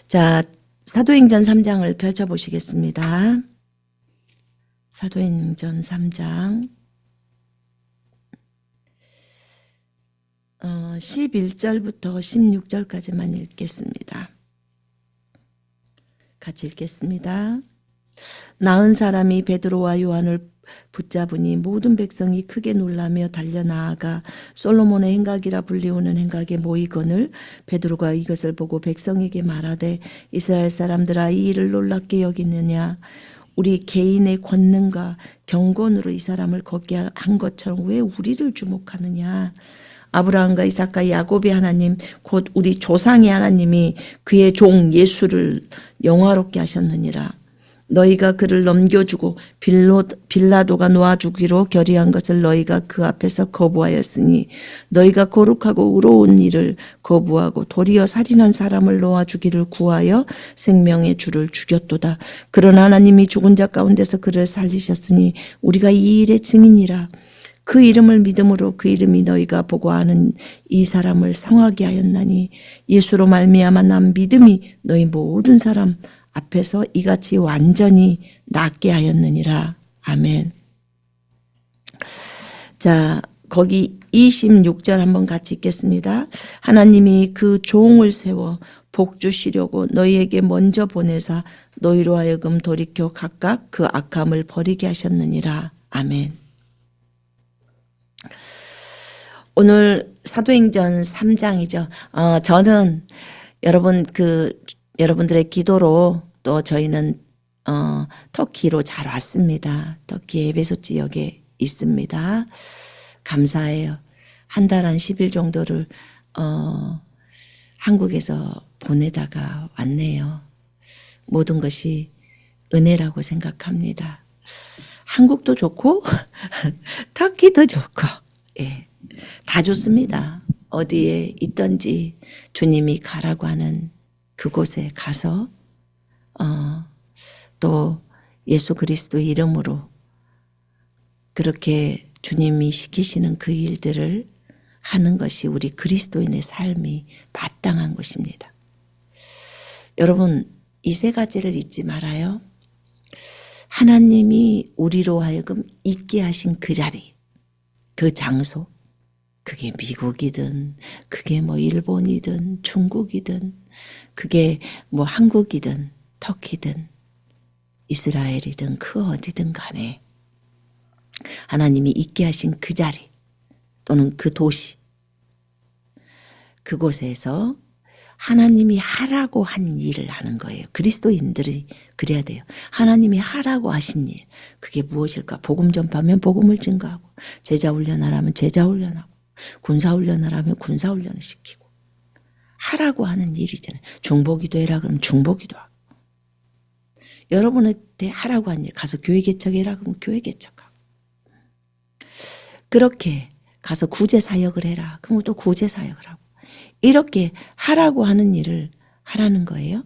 자, 사도행전 3장을 펼쳐보시겠습니다. 사도행전 3장 11절부터 16절까지만 읽겠습니다. 같이 읽겠습니다. 나은 사람이 베드로와 요한을 붙잡으니 모든 백성이 크게 놀라며 달려나아가 솔로몬의 행각이라 불리우는 행각에 모이거늘 베드로가 이것을 보고 백성에게 말하되 이스라엘 사람들아 이 일을 놀랍게 여기느냐 우리 개인의 권능과 경건으로 이 사람을 걷게 한 것처럼 왜 우리를 주목하느냐. 아브라함과 이삭과 야곱의 하나님 곧 우리 조상의 하나님이 그의 종 예수를 영화롭게 하셨느니라. 너희가 그를 넘겨주고 빌라도가 놓아주기로 결의한 것을 너희가 그 앞에서 거부하였으니 너희가 거룩하고 의로운 일을 거부하고 도리어 살인한 사람을 놓아주기를 구하여 생명의 주를 죽였도다. 그러나 하나님이 죽은 자 가운데서 그를 살리셨으니 우리가 이 일의 증인이라. 그 이름을 믿음으로 그 이름이 너희가 보고 아는 이 사람을 성하게 하였나니 예수로 말미암아 난 믿음이 너희 모든 사람 앞에서 이같이 완전히 낫게 하였느니라. 아멘. 자, 거기 26절 한번 같이 읽겠습니다. 하나님이 그 종을 세워 복 주시려고 너희에게 먼저 보내사 너희로 하여금 돌이켜 각각 그 악함을 버리게 하셨느니라. 아멘. 오늘 사도행전 3장이죠. 저는 여러분들의 기도로 또 저희는 터키로 잘 왔습니다. 터키 에베소 지역에 있습니다. 감사해요. 한 달 한 10일 정도를 한국에서 보내다가 왔네요. 모든 것이 은혜라고 생각합니다. 한국도 좋고 터키도 좋고 예, 다 좋습니다. 어디에 있든지 주님이 가라고 하는 그곳에 가서 또 예수 그리스도 이름으로 그렇게 주님이 시키시는 그 일들을 하는 것이 우리 그리스도인의 삶이 마땅한 것입니다. 여러분 이 세 가지를 잊지 말아요. 하나님이 우리로 하여금 있게 하신 그 자리, 그 장소, 그게 미국이든 그게 뭐 일본이든 중국이든 그게 뭐 한국이든 터키든 이스라엘이든 그 어디든 간에 하나님이 있게 하신 그 자리 또는 그 도시 그곳에서 하나님이 하라고 한 일을 하는 거예요. 그리스도인들이 그래야 돼요. 하나님이 하라고 하신 일 그게 무엇일까? 복음 전파하면 복음을 증거하고 제자 훈련하라면 제자 훈련하고 군사 훈련을 하면 군사 훈련을 시키고 하라고 하는 일이잖아요. 중보기도 해라 그러면 중보기도 하고 여러분한테 하라고 한 일 가서 교회 개척해라 그러면 교회 개척하고 그렇게 가서 구제 사역을 해라 그러면 또 구제 사역을 하고 이렇게 하라고 하는 일을 하라는 거예요.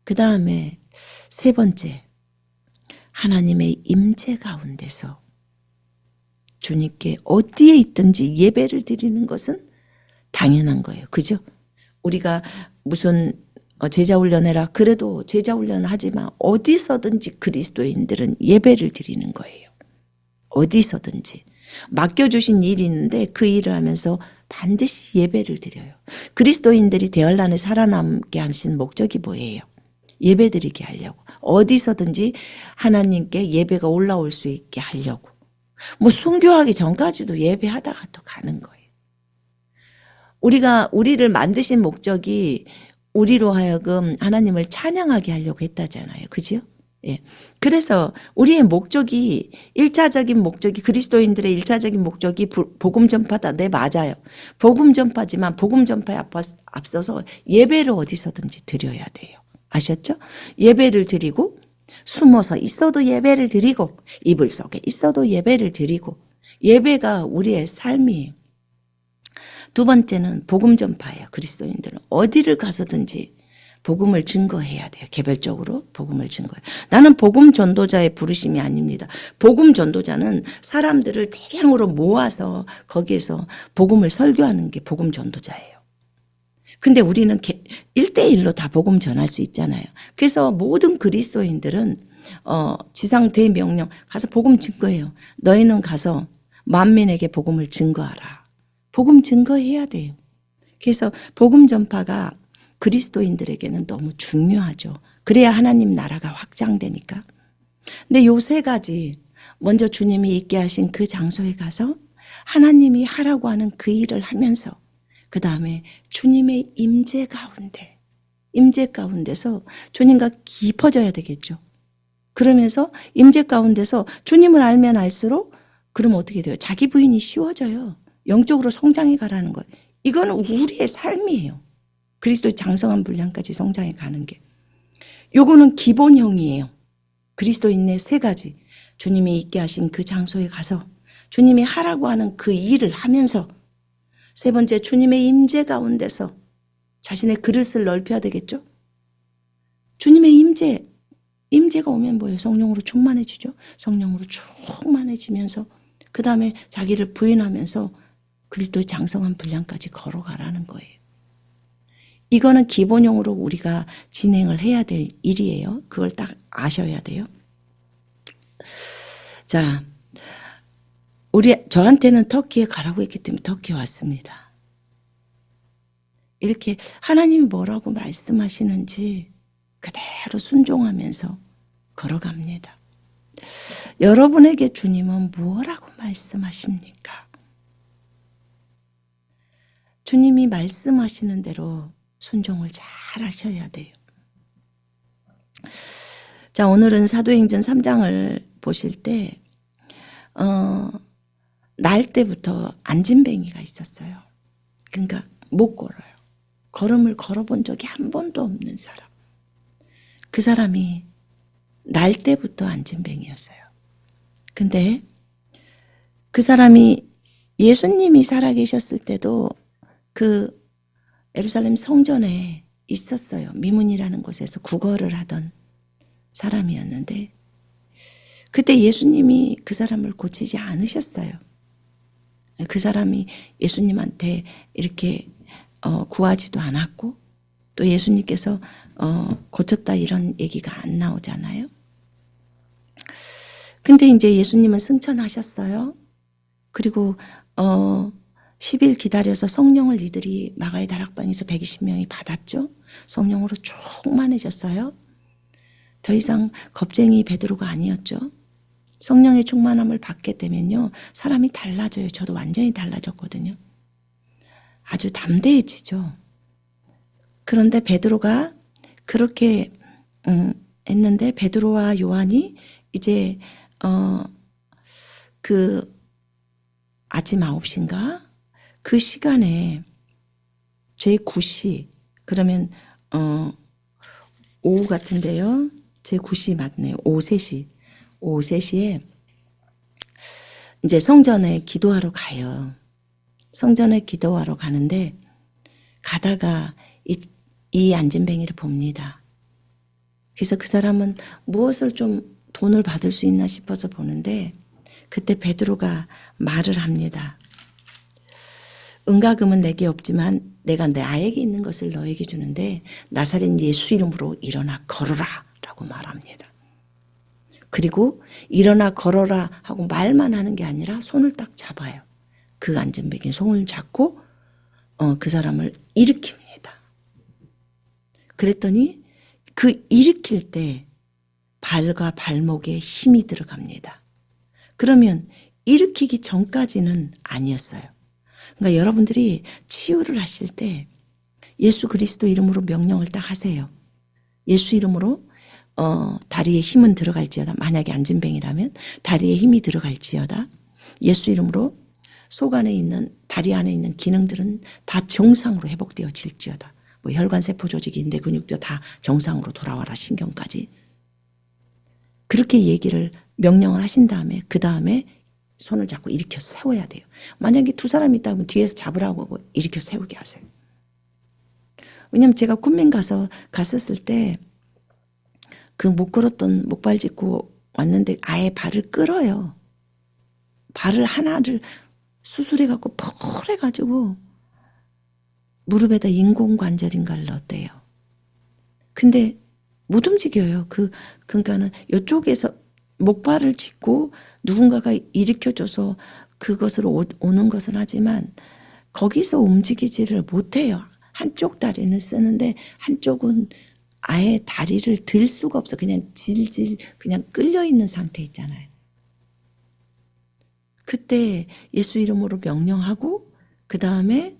그 다음에 세 번째 하나님의 임재 가운데서 주님께 어디에 있든지 예배를 드리는 것은 당연한 거예요. 그죠? 우리가 무슨 제자 훈련해라 그래도 제자 훈련 하지만 어디서든지 그리스도인들은 예배를 드리는 거예요. 어디서든지 맡겨주신 일이 있는데 그 일을 하면서 반드시 예배를 드려요. 그리스도인들이 대열란에 살아남게 하신 목적이 뭐예요? 예배 드리게 하려고 어디서든지 하나님께 예배가 올라올 수 있게 하려고 뭐 순교하기 전까지도 예배하다가 또 가는 거예요. 우리를 만드신 목적이 우리로 하여금 하나님을 찬양하게 하려고 했다잖아요. 그죠? 예. 그래서 우리의 목적이 1차적인 목적이 그리스도인들의 1차적인 목적이 복음 전파다. 네, 맞아요. 복음 전파지만 복음 전파에 앞서서 예배를 어디서든지 드려야 돼요. 아셨죠? 예배를 드리고 숨어서 있어도 예배를 드리고 이불 속에 있어도 예배를 드리고 예배가 우리의 삶이에요. 두 번째는 복음 전파예요. 그리스도인들은 어디를 가서든지 복음을 증거해야 돼요. 개별적으로 복음을 증거해요. 나는 복음 전도자의 부르심이 아닙니다. 복음 전도자는 사람들을 대량으로 모아서 거기에서 복음을 설교하는 게 복음 전도자예요. 근데 우리는 1대1로 다 복음 전할 수 있잖아요. 그래서 모든 그리스도인들은 지상 대명령 가서 복음 증거해요. 너희는 가서 만민에게 복음을 증거하라. 복음 증거해야 돼요. 그래서 복음 전파가 그리스도인들에게는 너무 중요하죠. 그래야 하나님 나라가 확장되니까. 근데 요 세 가지, 먼저 주님이 있게 하신 그 장소에 가서 하나님이 하라고 하는 그 일을 하면서, 그 다음에 주님의 임재 가운데서 주님과 깊어져야 되겠죠. 그러면서 임재 가운데서 주님을 알면 알수록 그럼 어떻게 돼요? 자기 부인이 쉬워져요. 영적으로 성장해 가라는 거예요. 이거는 우리의 삶이에요. 그리스도의 장성한 분량까지 성장해 가는 게. 요거는 기본형이에요. 그리스도인의 세 가지. 주님이 있게 하신 그 장소에 가서 주님이 하라고 하는 그 일을 하면서, 세 번째 주님의 임재 가운데서 자신의 그릇을 넓혀야 되겠죠. 주님의 임재가 오면 뭐예요? 성령으로 충만해지죠. 성령으로 충만해지면서 그 다음에 자기를 부인하면서 그리스도의 장성한 분량까지 걸어가라는 거예요. 이거는 기본형으로 우리가 진행을 해야 될 일이에요. 그걸 딱 아셔야 돼요. 자, 저한테는 터키에 가라고 했기 때문에 터키에 왔습니다. 이렇게 하나님이 뭐라고 말씀하시는지 그대로 순종하면서 걸어갑니다. 여러분에게 주님은 뭐라고 말씀하십니까? 주님이 말씀하시는 대로 순종을 잘 하셔야 돼요. 자, 오늘은 사도행전 3장을 보실 때 날 때부터 안진뱅이가 있었어요. 그러니까 못 걸어요. 걸음을 걸어본 적이 한 번도 없는 사람. 그 사람이 날 때부터 안진뱅이였어요. 근데 그 사람이 예수님이 살아계셨을 때도 그 예루살렘 성전에 있었어요. 미문이라는 곳에서 구걸을 하던 사람이었는데 그때 예수님이 그 사람을 고치지 않으셨어요. 그 사람이 예수님한테 이렇게 구하지도 않았고 또 예수님께서 고쳤다 이런 얘기가 안 나오잖아요. 근데 이제 예수님은 승천하셨어요. 그리고 10일 기다려서 성령을 이들이 마가의 다락방에서 120명이 받았죠. 성령으로 충만해졌어요. 더 이상 겁쟁이 베드로가 아니었죠. 성령의 충만함을 받게 되면요. 사람이 달라져요. 저도 완전히 달라졌거든요. 아주 담대해지죠. 그런데 베드로가 그렇게 했는데 베드로와 요한이 이제 그 아침 9시인가 그 시간에 제9시 그러면 오후 같은데요. 제9시 맞네요. 오후 3시에 이제 성전에 기도하러 가요. 성전에 기도하러 가는데 가다가 이 안진뱅이를 봅니다. 그래서 그 사람은 무엇을 좀 돈을 받을 수 있나 싶어서 보는데 그때 베드로가 말을 합니다. 은과 금은 내게 없지만 내가 나에게 있는 것을 너에게 주는데 나사렛 예수 이름으로 일어나 걸어라 라고 말합니다. 그리고 일어나 걸어라 하고 말만 하는 게 아니라 손을 딱 잡아요. 그 안진뱅이 손을 잡고 그 사람을 일으킵니다. 그랬더니 그 일으킬 때 발과 발목에 힘이 들어갑니다. 그러면 일으키기 전까지는 아니었어요. 그러니까 여러분들이 치유를 하실 때 예수 그리스도 이름으로 명령을 딱 하세요. 예수 이름으로 다리에 힘은 들어갈지어다. 만약에 안진뱅이라면 다리에 힘이 들어갈지어다. 예수 이름으로 속 안에 있는 다리 안에 있는 기능들은 다 정상으로 회복되어질지어다. 뭐 혈관 세포 조직이 내 근육도 다 정상으로 돌아와라. 신경까지. 그렇게 얘기를 명령을 하신 다음에 그 다음에 손을 잡고 일으켜 세워야 돼요. 만약에 두 사람이 있다면 뒤에서 잡으라고 하고 일으켜 세우게 하세요. 왜냐하면 제가 군민 갔었을 때 그 못 걸었던 목발 짚고 왔는데 아예 발을 끌어요. 발을 하나를 수술해갖고 펄해가지고 무릎에다 인공관절인가를 넣었대요. 근데 못 움직여요. 그러니까는 이쪽에서 목발을 짚고 누군가가 일으켜줘서 그것으로 오는 것은 하지만 거기서 움직이지를 못해요. 한쪽 다리는 쓰는데 한쪽은 아예 다리를 들 수가 없어. 그냥 질질 그냥 끌려 있는 상태 있잖아요. 그때 예수 이름으로 명령하고 그 다음에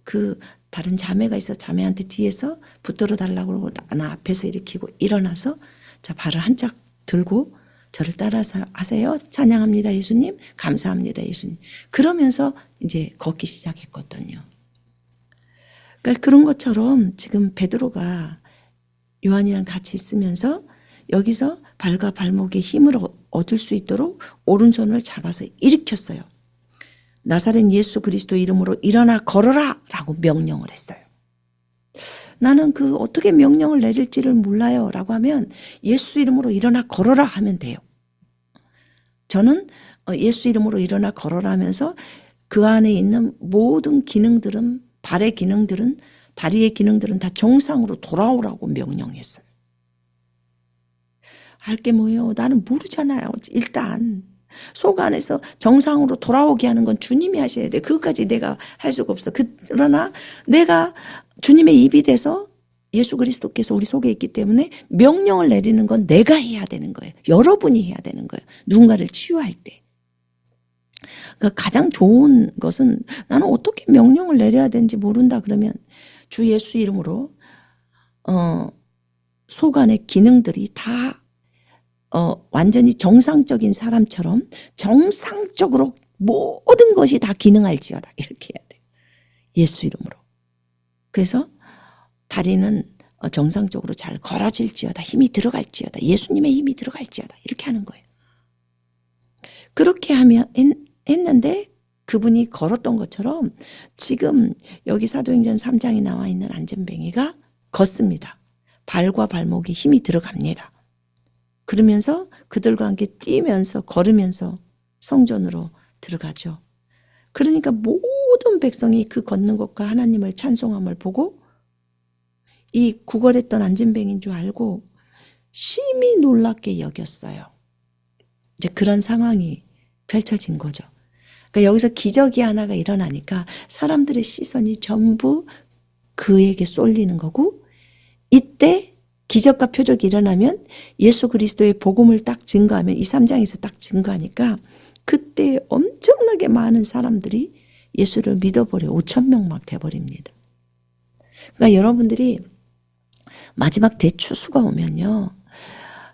그 다른 자매가 있어 자매한테 뒤에서 붙들어 달라고 그러고 나 앞에서 일으키고 일어나서 자 발을 한짝 들고 저를 따라서 하세요. 찬양합니다 예수님. 감사합니다 예수님. 그러면서 이제 걷기 시작했거든요. 그러니까 그런 것처럼 지금 베드로가 요한이랑 같이 있으면서 여기서 발과 발목에 힘을 얻을 수 있도록 오른손을 잡아서 일으켰어요. 나사렛 예수 그리스도 이름으로 일어나 걸어라 라고 명령을 했어요. 나는 그 어떻게 명령을 내릴지를 몰라요 라고 하면 예수 이름으로 일어나 걸어라 하면 돼요. 저는 예수 이름으로 일어나 걸어라 하면서 그 안에 있는 모든 기능들은 발의 기능들은 다리의 기능들은 다 정상으로 돌아오라고 명령했어요. 할 게 뭐예요? 나는 모르잖아요. 일단 속 안에서 정상으로 돌아오게 하는 건 주님이 하셔야 돼. 그것까지 내가 할 수가 없어. 그러나 내가 주님의 입이 돼서 예수 그리스도께서 우리 속에 있기 때문에 명령을 내리는 건 내가 해야 되는 거예요. 여러분이 해야 되는 거예요. 누군가를 치유할 때. 그러니까 가장 좋은 것은 나는 어떻게 명령을 내려야 되는지 모른다 그러면 주 예수 이름으로 속 안의 기능들이 다 완전히 정상적인 사람처럼 정상적으로 모든 것이 다 기능할지어다 이렇게 해야 돼요. 예수 이름으로. 그래서 다리는 정상적으로 잘 걸어질지어다. 힘이 들어갈지어다. 예수님의 힘이 들어갈지어다. 이렇게 하는 거예요. 그렇게 하면 했는데 그분이 걸었던 것처럼 지금 여기 사도행전 3장에 나와 있는 안전뱅이가 걷습니다. 발과 발목에 힘이 들어갑니다. 그러면서 그들과 함께 뛰면서 걸으면서 성전으로 들어가죠. 그러니까 모든 백성이 그 걷는 것과 하나님을 찬송함을 보고 이 구걸했던 안진뱅인 줄 알고 심히 놀랍게 여겼어요. 이제 그런 상황이 펼쳐진 거죠. 그러니까 여기서 기적이 하나가 일어나니까 사람들의 시선이 전부 그에게 쏠리는 거고 이때 기적과 표적이 일어나면 예수 그리스도의 복음을 딱 증거하면 이 3장에서 딱 증거하니까 그때 엄청나게 많은 사람들이 예수를 믿어버려 5,000명 막 돼버립니다. 그러니까 여러분들이 마지막 대추수가 오면요.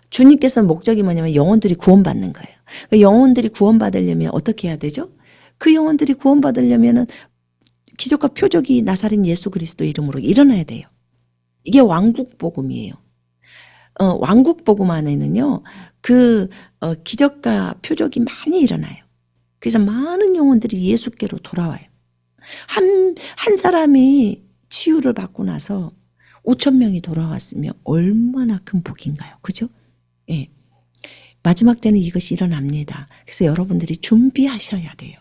주님께서 목적이 뭐냐면 영혼들이 구원받는 거예요. 그러니까 영혼들이 구원받으려면 어떻게 해야 되죠? 그 영혼들이 구원받으려면 기적과 표적이 나사렛 예수 그리스도 이름으로 일어나야 돼요. 이게 왕국복음이에요. 왕국복음 안에는요. 기적과 표적이 많이 일어나요. 그래서 많은 영혼들이 예수께로 돌아와요. 한 사람이 치유를 받고 나서 5,000명이 돌아왔으면 얼마나 큰 복인가요? 그죠? 예. 마지막 때는 이것이 일어납니다. 그래서 여러분들이 준비하셔야 돼요.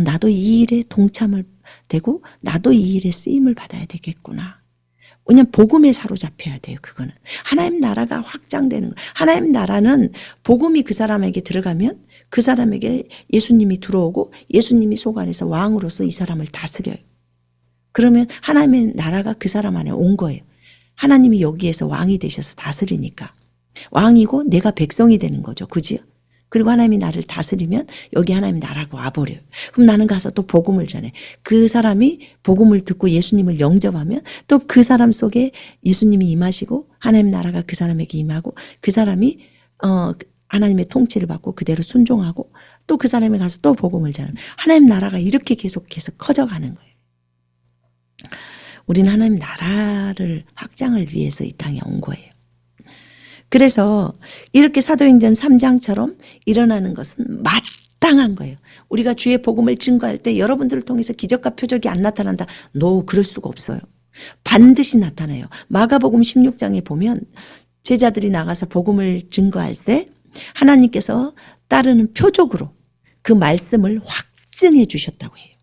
나도 이 일에 동참을 되고 나도 이 일에 쓰임을 받아야 되겠구나. 왜냐하면 복음에 사로잡혀야 돼요. 그거는 하나님 나라가 확장되는 거예요. 하나님 나라는 복음이 그 사람에게 들어가면 그 사람에게 예수님이 들어오고 예수님이 속 안에서 왕으로서 이 사람을 다스려요. 그러면 하나님의 나라가 그 사람 안에 온 거예요. 하나님이 여기에서 왕이 되셔서 다스리니까 왕이고 내가 백성이 되는 거죠. 그죠? 그리고 하나님이 나를 다스리면 여기 하나님 나라가 와버려요. 그럼 나는 가서 또 복음을 전해. 그 사람이 복음을 듣고 예수님을 영접하면 또 그 사람 속에 예수님이 임하시고 하나님 나라가 그 사람에게 임하고 그 사람이 하나님의 통치를 받고 그대로 순종하고 또 그 사람이 가서 또 복음을 전하면 하나님 나라가 이렇게 계속해서 커져가는 거예요. 우리는 하나님 나라를 확장을 위해서 이 땅에 온 거예요. 그래서 이렇게 사도행전 3장처럼 일어나는 것은 마땅한 거예요. 우리가 주의 복음을 증거할 때 여러분들을 통해서 기적과 표적이 안 나타난다. 그럴 수가 없어요. 반드시 나타나요. 마가복음 16장에 보면 제자들이 나가서 복음을 증거할 때 하나님께서 따르는 표적으로 그 말씀을 확증해 주셨다고 해요.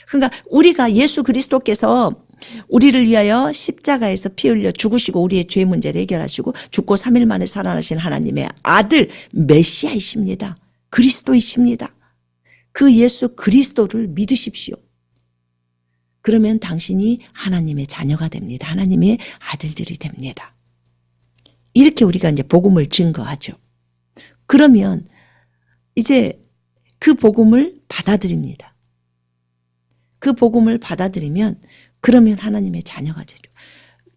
그러니까 우리가 예수 그리스도께서 우리를 위하여 십자가에서 피 흘려 죽으시고 우리의 죄 문제를 해결하시고 죽고 3일 만에 살아나신 하나님의 아들 메시아이십니다. 그리스도이십니다. 그 예수 그리스도를 믿으십시오. 그러면 당신이 하나님의 자녀가 됩니다. 하나님의 아들들이 됩니다. 이렇게 우리가 이제 복음을 증거하죠. 그러면 이제 그 복음을 받아들입니다. 그 복음을 받아들이면 그러면 하나님의 자녀가 되죠.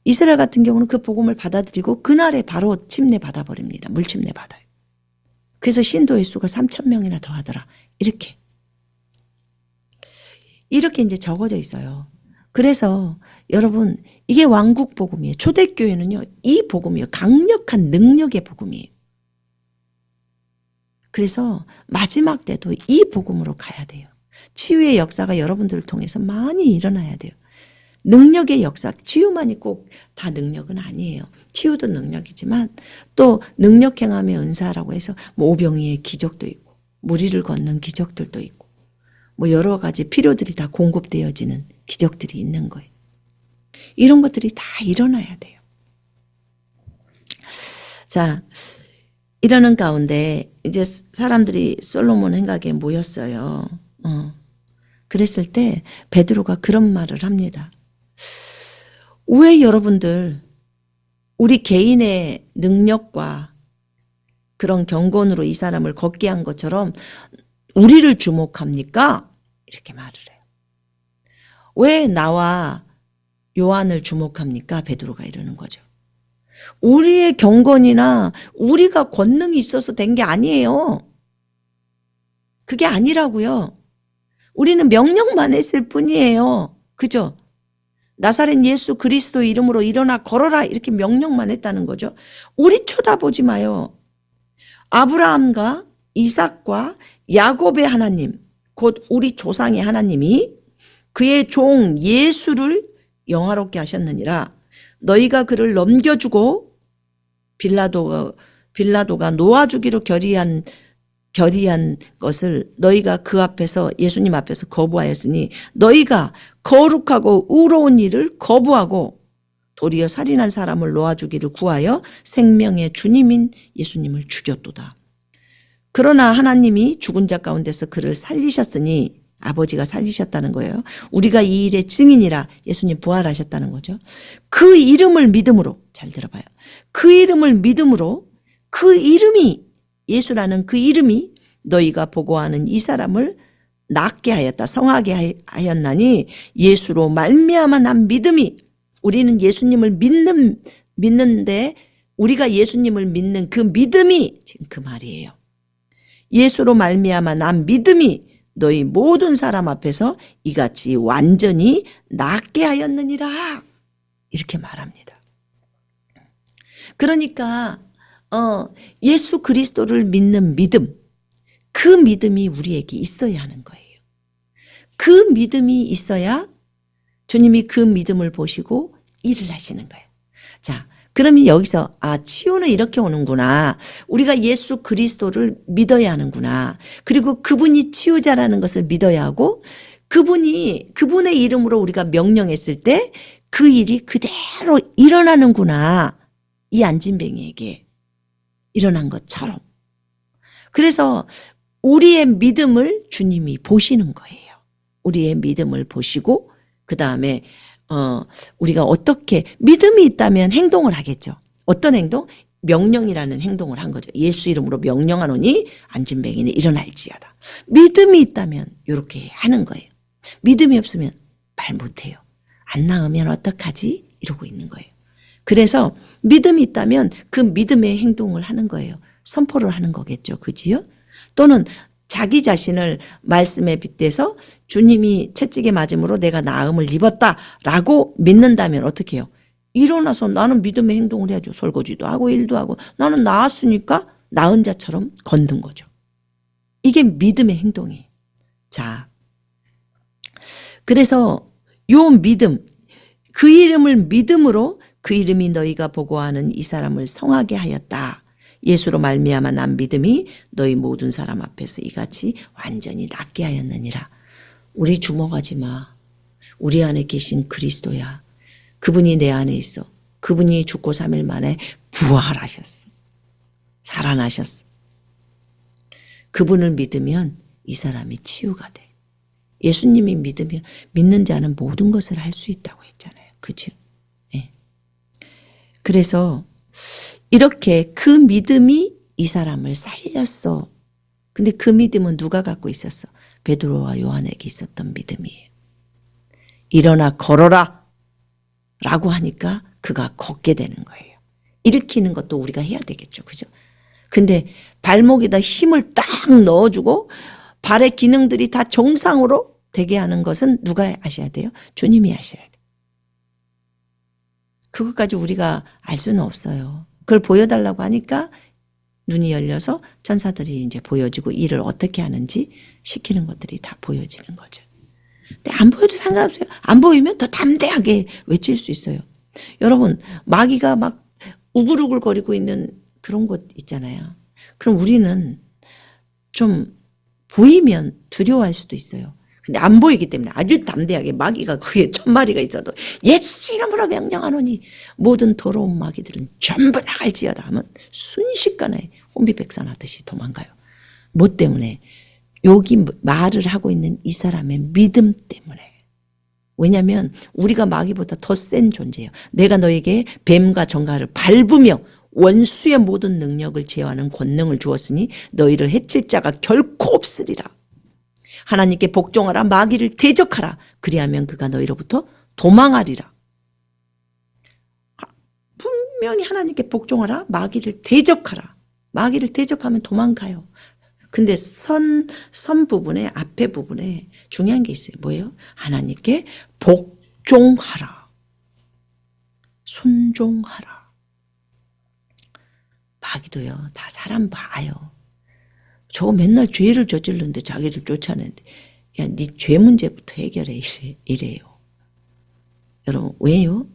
이스라엘 같은 경우는 그 복음을 받아들이고 그날에 바로 침례 받아버립니다. 물침례 받아요. 그래서 신도의 수가 3,000명이나 더하더라. 이렇게 이제 적어져 있어요. 그래서 여러분 이게 왕국 복음이에요. 초대교회는요 이 복음이에요. 강력한 능력의 복음이에요. 그래서 마지막 때도 이 복음으로 가야 돼요. 치유의 역사가 여러분들을 통해서 많이 일어나야 돼요. 능력의 역사, 치유만이 꼭 다 능력은 아니에요. 치유도 능력이지만 또 능력 행함의 은사라고 해서 뭐 오병이의 기적도 있고 무리를 걷는 기적들도 있고 뭐 여러 가지 필요들이 다 공급되어지는 기적들이 있는 거예요. 이런 것들이 다 일어나야 돼요. 자, 이러는 가운데 이제 사람들이 솔로몬 행각에 모였어요. 그랬을 때 베드로가 그런 말을 합니다. 왜 여러분들 우리 개인의 능력과 그런 경건으로 이 사람을 걷게 한 것처럼 우리를 주목합니까? 이렇게 말을 해요. 왜 나와 요한을 주목합니까? 베드로가 이러는 거죠. 우리의 경건이나 우리가 권능이 있어서 된 게 아니에요. 그게 아니라고요. 우리는 명령만 했을 뿐이에요. 그죠? 나사렛 예수 그리스도 이름으로 일어나 걸어라 이렇게 명령만 했다는 거죠. 우리 쳐다보지 마요. 아브라함과 이삭과 야곱의 하나님 곧 우리 조상의 하나님이 그의 종 예수를 영화롭게 하셨느니라. 너희가 그를 넘겨주고 빌라도가 놓아주기로 결의한 것을 너희가 그 앞에서 예수님 앞에서 거부하였으니 너희가 거룩하고 의로운 일을 거부하고 도리어 살인한 사람을 놓아주기를 구하여 생명의 주님인 예수님을 죽였도다. 그러나 하나님이 죽은 자 가운데서 그를 살리셨으니 아버지가 살리셨다는 거예요. 우리가 이 일의 증인이라 예수님 부활하셨다는 거죠. 그 이름을 믿음으로 잘 들어봐요. 그 이름을 믿음으로 그 이름이 예수라는 그 이름이 너희가 보고하는 이 사람을 낫게 하였다. 성하게 하였나니 예수로 말미암아 난 믿음이 우리는 예수님을 믿는데 우리가 예수님을 믿는 그 믿음이 지금 그 말이에요. 예수로 말미암아 난 믿음이 너희 모든 사람 앞에서 이같이 완전히 낫게 하였느니라. 이렇게 말합니다. 그러니까 예수 그리스도를 믿는 믿음, 그 믿음이 우리에게 있어야 하는 거예요. 그 믿음이 있어야 주님이 그 믿음을 보시고 일을 하시는 거예요. 자, 그러면 여기서 치유는 이렇게 오는구나. 우리가 예수 그리스도를 믿어야 하는구나. 그리고 그분이 치유자라는 것을 믿어야 하고 그분의 이름으로 우리가 명령했을 때 그 일이 그대로 일어나는구나. 이 안진뱅이에게 일어난 것처럼. 그래서 우리의 믿음을 주님이 보시는 거예요. 우리의 믿음을 보시고 그 다음에 우리가 어떻게 믿음이 있다면 행동을 하겠죠. 어떤 행동? 명령이라는 행동을 한 거죠. 예수 이름으로 명령하노니 안진뱅이는 일어날지어다. 믿음이 있다면 이렇게 하는 거예요. 믿음이 없으면 말 못해요. 안 나으면 어떡하지? 이러고 있는 거예요. 그래서 믿음이 있다면 그 믿음의 행동을 하는 거예요. 선포를 하는 거겠죠. 그지요? 또는 자기 자신을 말씀에 빗대서 주님이 채찍에 맞음으로 내가 나음을 입었다라고 믿는다면 어떻게 해요? 일어나서 나는 믿음의 행동을 해야죠. 설거지도 하고 일도 하고 나는 나았으니까 나은 자처럼 걷는 거죠. 이게 믿음의 행동이에요. 자, 그래서 요 믿음, 그 이름을 믿음으로 그 이름이 너희가 보고하는 이 사람을 성하게 하였다. 예수로 말미암아 난 믿음이 너희 모든 사람 앞에서 이같이 완전히 낫게 하였느니라. 우리 주목하지 마. 우리 안에 계신 그리스도야. 그분이 내 안에 있어. 그분이 죽고 3일 만에 부활하셨어. 살아나셨어. 그분을 믿으면 이 사람이 치유가 돼. 예수님이 믿으면 믿는 자는 모든 것을 할 수 있다고 했잖아요. 그죠? 네. 그래서 이렇게 그 믿음이 이 사람을 살렸어. 근데 그 믿음은 누가 갖고 있었어? 베드로와 요한에게 있었던 믿음이에요. 일어나 걸어라 라고 하니까 그가 걷게 되는 거예요. 일으키는 것도 우리가 해야 되겠죠. 그죠? 근데 발목에다 힘을 딱 넣어주고 발의 기능들이 다 정상으로 되게 하는 것은 누가 하셔야 돼요? 주님이 하셔야 돼요. 그것까지 우리가 알 수는 없어요. 그걸 보여달라고 하니까 눈이 열려서 천사들이 이제 보여지고 일을 어떻게 하는지 시키는 것들이 다 보여지는 거죠. 근데 안 보여도 상관없어요. 안 보이면 더 담대하게 외칠 수 있어요. 여러분, 마귀가 막 우글우글거리고 있는 그런 곳 있잖아요. 그럼 우리는 좀 보이면 두려워할 수도 있어요. 근데 안 보이기 때문에 아주 담대하게 마귀가 거기에 1000마리가 있어도 예수 이름으로 명령하노니 모든 더러운 마귀들은 전부 나갈지어다 하면 순식간에 혼비백산하듯이 도망가요. 뭐 때문에? 여기 말을 하고 있는 이 사람의 믿음 때문에. 왜냐하면 우리가 마귀보다 더 센 존재예요. 내가 너에게 뱀과 정갈을 밟으며 원수의 모든 능력을 제어하는 권능을 주었으니 너희를 해칠 자가 결코 없으리라. 하나님께 복종하라. 마귀를 대적하라. 그리하면 그가 너희로부터 도망하리라. 분명히 하나님께 복종하라. 마귀를 대적하라. 마귀를 대적하면 도망가요. 근데 선 부분에 앞에 부분에 중요한 게 있어요. 뭐예요? 하나님께 복종하라. 순종하라. 마귀도요. 다 사람 봐요. 저거 맨날 죄를 저질렀는데 자기를 쫓아내는데 야, 네 죄 문제부터 해결해 이래요. 여러분 왜요?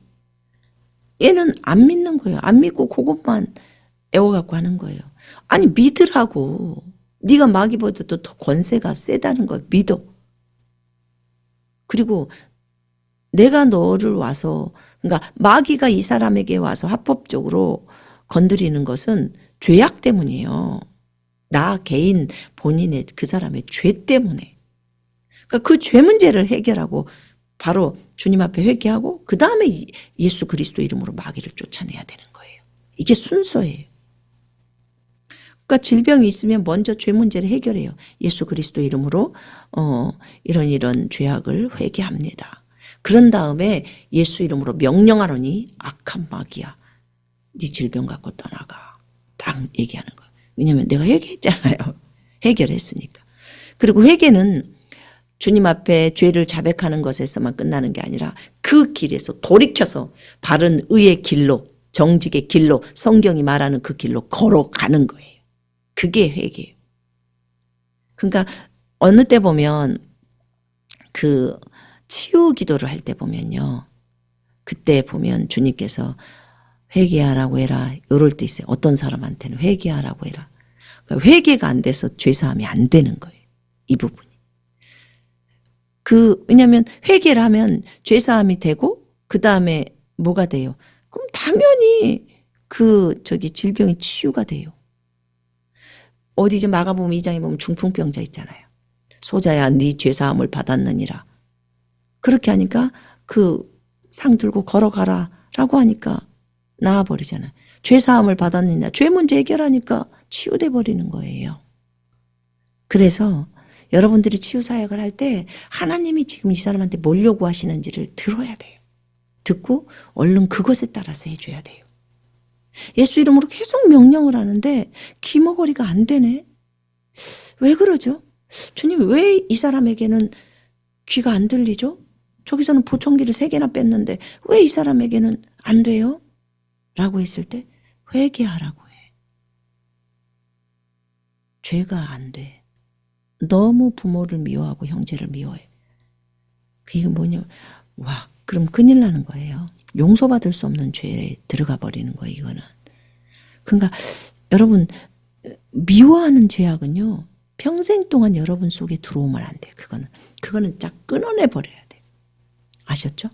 얘는 안 믿는 거예요. 안 믿고 그것만 애워갖고 하는 거예요. 아니 믿으라고. 네가 마귀보다도 더 권세가 세다는 걸 믿어. 그리고 내가 너를 와서 그러니까 마귀가 이 사람에게 와서 합법적으로 건드리는 것은 죄악 때문이에요. 나 개인 본인의 그 사람의 죄 때문에. 그러니까 그 죄 문제를 해결하고 바로 주님 앞에 회개하고 그 다음에 예수 그리스도 이름으로 마귀를 쫓아내야 되는 거예요. 이게 순서예요. 그러니까 질병이 있으면 먼저 죄 문제를 해결해요. 예수 그리스도 이름으로 이런 죄악을 회개합니다. 그런 다음에 예수 이름으로 명령하노니 악한 마귀야. 네 질병 갖고 떠나가. 딱 얘기하는 거예요. 왜냐하면 내가 회개했잖아요. 해결했으니까. 그리고 회개는 주님 앞에 죄를 자백하는 것에서만 끝나는 게 아니라 그 길에서 돌이켜서 바른 의의 길로 정직의 길로 성경이 말하는 그 길로 걸어가는 거예요. 그게 회개예요. 그러니까 어느 때 보면 그 치유 기도를 할 때 보면요. 그때 보면 주님께서 회개하라고 해라. 이럴 때 있어요. 어떤 사람한테는 회개하라고 해라. 그러니까 회개가 안 돼서 죄사함이 안 되는 거예요. 이 부분이. 왜냐하면 회개를 하면 죄사함이 되고 그 다음에 뭐가 돼요? 그럼 당연히 질병이 치유가 돼요. 어디 좀 마가복음 2장에 보면 중풍병자 있잖아요. 소자야 네 죄사함을 받았느니라. 그렇게 하니까 그 상 들고 걸어가라 라고 하니까 나아버리잖아요. 죄사함을 받았느냐. 죄 문제 해결하니까 치유돼 버리는 거예요. 그래서 여러분들이 치유사역을 할 때 하나님이 지금 이 사람한테 뭘 요구하시는지를 들어야 돼요. 듣고 얼른 그것에 따라서 해줘야 돼요. 예수 이름으로 계속 명령을 하는데 귀머거리가 안 되네. 왜 그러죠? 주님 왜 이 사람에게는 귀가 안 들리죠? 저기서는 보청기를 3개나 뺐는데 왜 이 사람에게는 안 돼요? 라고 했을 때 회개하라고 해. 죄가 안 돼. 너무 부모를 미워하고 형제를 미워해. 그게 뭐냐. 와, 그럼 큰일 나는 거예요. 용서받을 수 없는 죄에 들어가 버리는 거예요. 이거는. 그러니까 여러분 미워하는 죄악은요. 평생 동안 여러분 속에 들어오면 안 돼요. 그거는 쫙 끊어내 버려야 돼요. 아셨죠?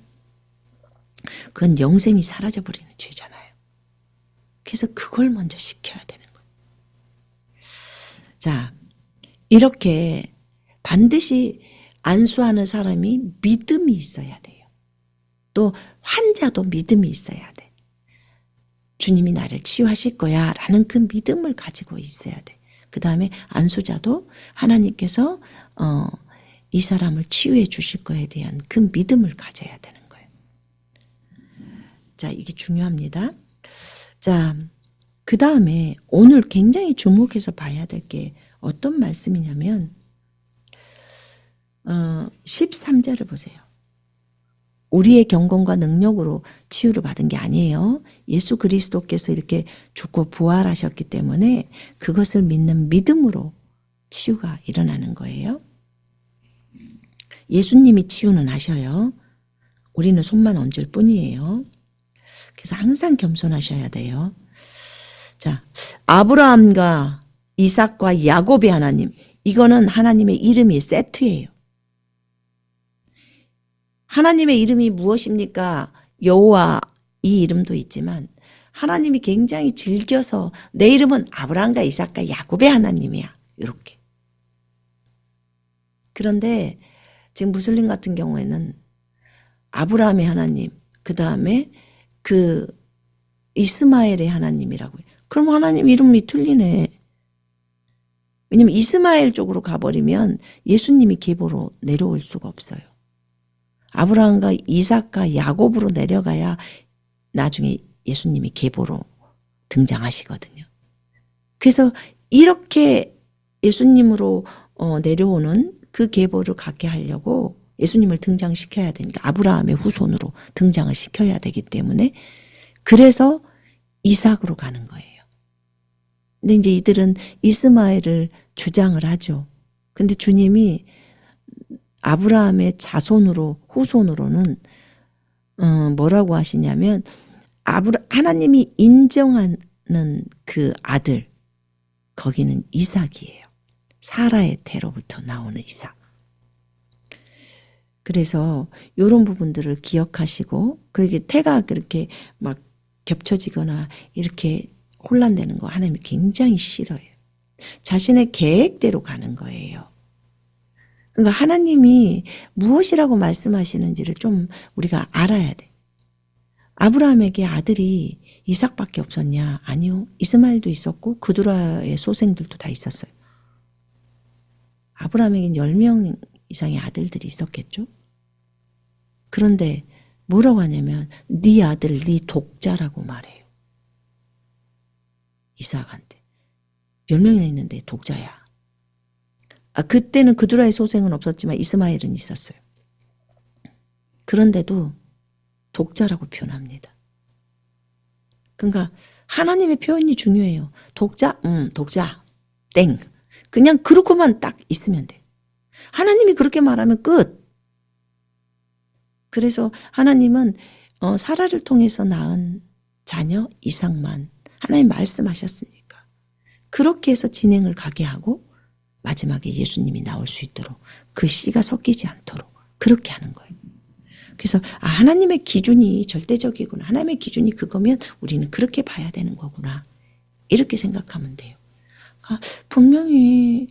그건 영생이 사라져버리는 죄잖아요. 그래서 그걸 먼저 시켜야 되는 거예요. 자, 이렇게 반드시 안수하는 사람이 믿음이 있어야 돼요. 또 환자도 믿음이 있어야 돼. 주님이 나를 치유하실 거야 라는 그 믿음을 가지고 있어야 돼. 그 다음에 안수자도 하나님께서 이 사람을 치유해 주실 거에 대한 그 믿음을 가져야 되는 거예요. 자, 이게 중요합니다. 자, 그 다음에 오늘 굉장히 주목해서 봐야 될 게 어떤 말씀이냐면 13절을 보세요. 우리의 경건과 능력으로 치유를 받은 게 아니에요. 예수 그리스도께서 이렇게 죽고 부활하셨기 때문에 그것을 믿는 믿음으로 치유가 일어나는 거예요. 예수님이 치유는 하셔요. 우리는 손만 얹을 뿐이에요. 그래서 항상 겸손하셔야 돼요. 자, 아브라함과 이삭과 야곱의 하나님, 이거는 하나님의 이름이 세트예요. 하나님의 이름이 무엇입니까? 여호와, 이 이름도 있지만 하나님이 굉장히 즐겨서 내 이름은 아브라함과 이삭과 야곱의 하나님이야. 이렇게. 그런데 지금 무슬림 같은 경우에는 아브라함의 하나님, 그 다음에 그 이스마엘의 하나님이라고 해요. 그럼 하나님 이름이 틀리네. 왜냐면 이스마엘 쪽으로 가버리면 예수님이 계보로 내려올 수가 없어요. 아브라함과 이삭과 야곱으로 내려가야 나중에 예수님이 계보로 등장하시거든요. 그래서 이렇게 예수님으로 내려오는 그 계보를 갖게 하려고 예수님을 등장시켜야 되니까 아브라함의 후손으로 등장을 시켜야 되기 때문에 그래서 이삭으로 가는 거예요. 근데 이제 이들은 이스마엘을 주장을 하죠. 근데 주님이 아브라함의 자손으로 후손으로는 뭐라고 하시냐면 하나님이 인정하는 그 아들 거기는 이삭이에요. 사라의 태로부터 나오는 이삭. 그래서 이런 부분들을 기억하시고 그렇게 태가 그렇게 막 겹쳐지거나 이렇게 혼란되는 거 하나님이 굉장히 싫어요. 자신의 계획대로 가는 거예요. 그러니까 하나님이 무엇이라고 말씀하시는지를 좀 우리가 알아야 돼. 아브라함에게 아들이 이삭밖에 없었냐? 아니요. 이스마엘도 있었고 그두라의 소생들도 다 있었어요. 아브라함에게는 10명 이상의 아들들이 있었겠죠. 그런데 뭐라고 하냐면 네 아들 네 독자라고 말해요. 이삭한테. 10명이나 있는데 독자야. 그때는 그두라의 소생은 없었지만 이스마엘은 있었어요. 그런데도 독자라고 표현합니다. 그러니까 하나님의 표현이 중요해요. 독자? 독자. 땡. 그냥 그렇게만 딱 있으면 돼. 하나님이 그렇게 말하면 끝. 그래서 하나님은 사라를 통해서 낳은 자녀 이삭만 하나님 말씀하셨으니까 그렇게 해서 진행을 가게 하고 마지막에 예수님이 나올 수 있도록 그 씨가 섞이지 않도록 그렇게 하는 거예요. 그래서 하나님의 기준이 절대적이구나. 하나님의 기준이 그거면 우리는 그렇게 봐야 되는 거구나. 이렇게 생각하면 돼요. 그러니까 분명히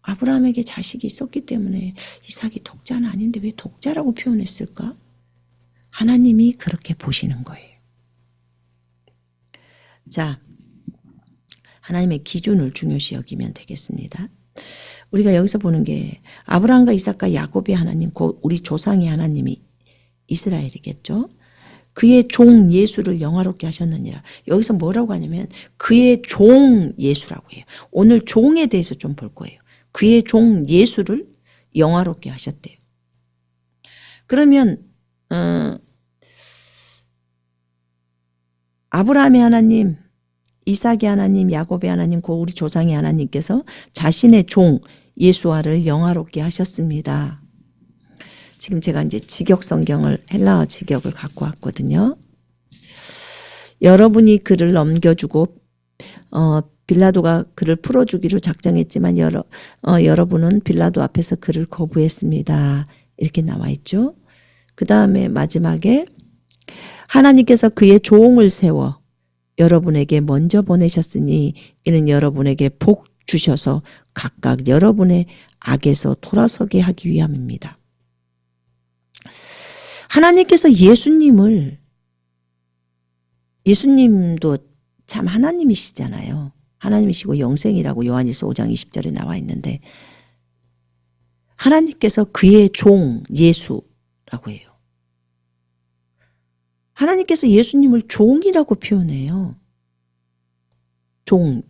아브라함에게 자식이 있었기 때문에 이삭이 독자는 아닌데 왜 독자라고 표현했을까? 하나님이 그렇게 보시는 거예요. 자, 하나님의 기준을 중요시 여기면 되겠습니다. 우리가 여기서 보는 게 아브라함과 이삭과 야곱의 하나님, 곧 우리 조상의 하나님이 이스라엘이겠죠. 그의 종 예수를 영화롭게 하셨느니라. 여기서 뭐라고 하냐면 그의 종 예수라고 해요. 오늘 종에 대해서 좀 볼 거예요. 그의 종 예수를 영화롭게 하셨대요. 그러면 아브라함의 하나님, 이삭의 하나님, 야곱의 하나님, 곧 우리 조상의 하나님께서 자신의 종 예수와를 영화롭게 하셨습니다. 지금 제가 이제 직역 성경을 헬라어 직역을 갖고 왔거든요. 여러분이 그를 넘겨주고 빌라도가 그를 풀어주기로 작정했지만 여러분은 빌라도 앞에서 그를 거부했습니다. 이렇게 나와 있죠. 그 다음에 마지막에 하나님께서 그의 종을 세워 여러분에게 먼저 보내셨으니 이는 여러분에게 복 주셔서 각각 여러분의 악에서 돌아서게 하기 위함입니다. 하나님께서 예수님도 참 하나님이시잖아요. 하나님이시고 영생이라고 요한일서 5장 20절에 나와 있는데 하나님께서 그의 종 예수라고 해요. 하나님께서 예수님을 종이라고 표현해요. 종,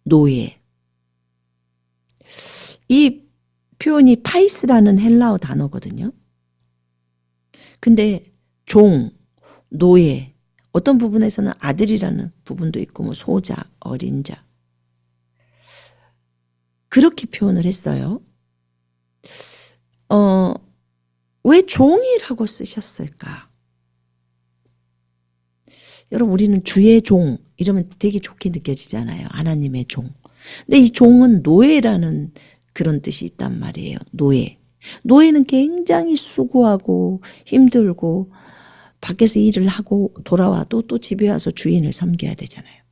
노예. 이 표현이 파이스라는 헬라어 단어거든요. 근데 종, 노예, 어떤 부분에서는 아들이라는 부분도 있고 뭐 소자, 어린 자 그렇게 표현을 했어요. 왜 종이라고 쓰셨을까? 여러분 우리는 주의 종 이러면 되게 좋게 느껴지잖아요. 하나님의 종. 근데 이 종은 노예라는 그런 뜻이 있단 말이에요. 노예. 노예는 굉장히 수고하고 힘들고 밖에서 일을 하고 돌아와도 또 집에 와서 주인을 섬겨야 되잖아요.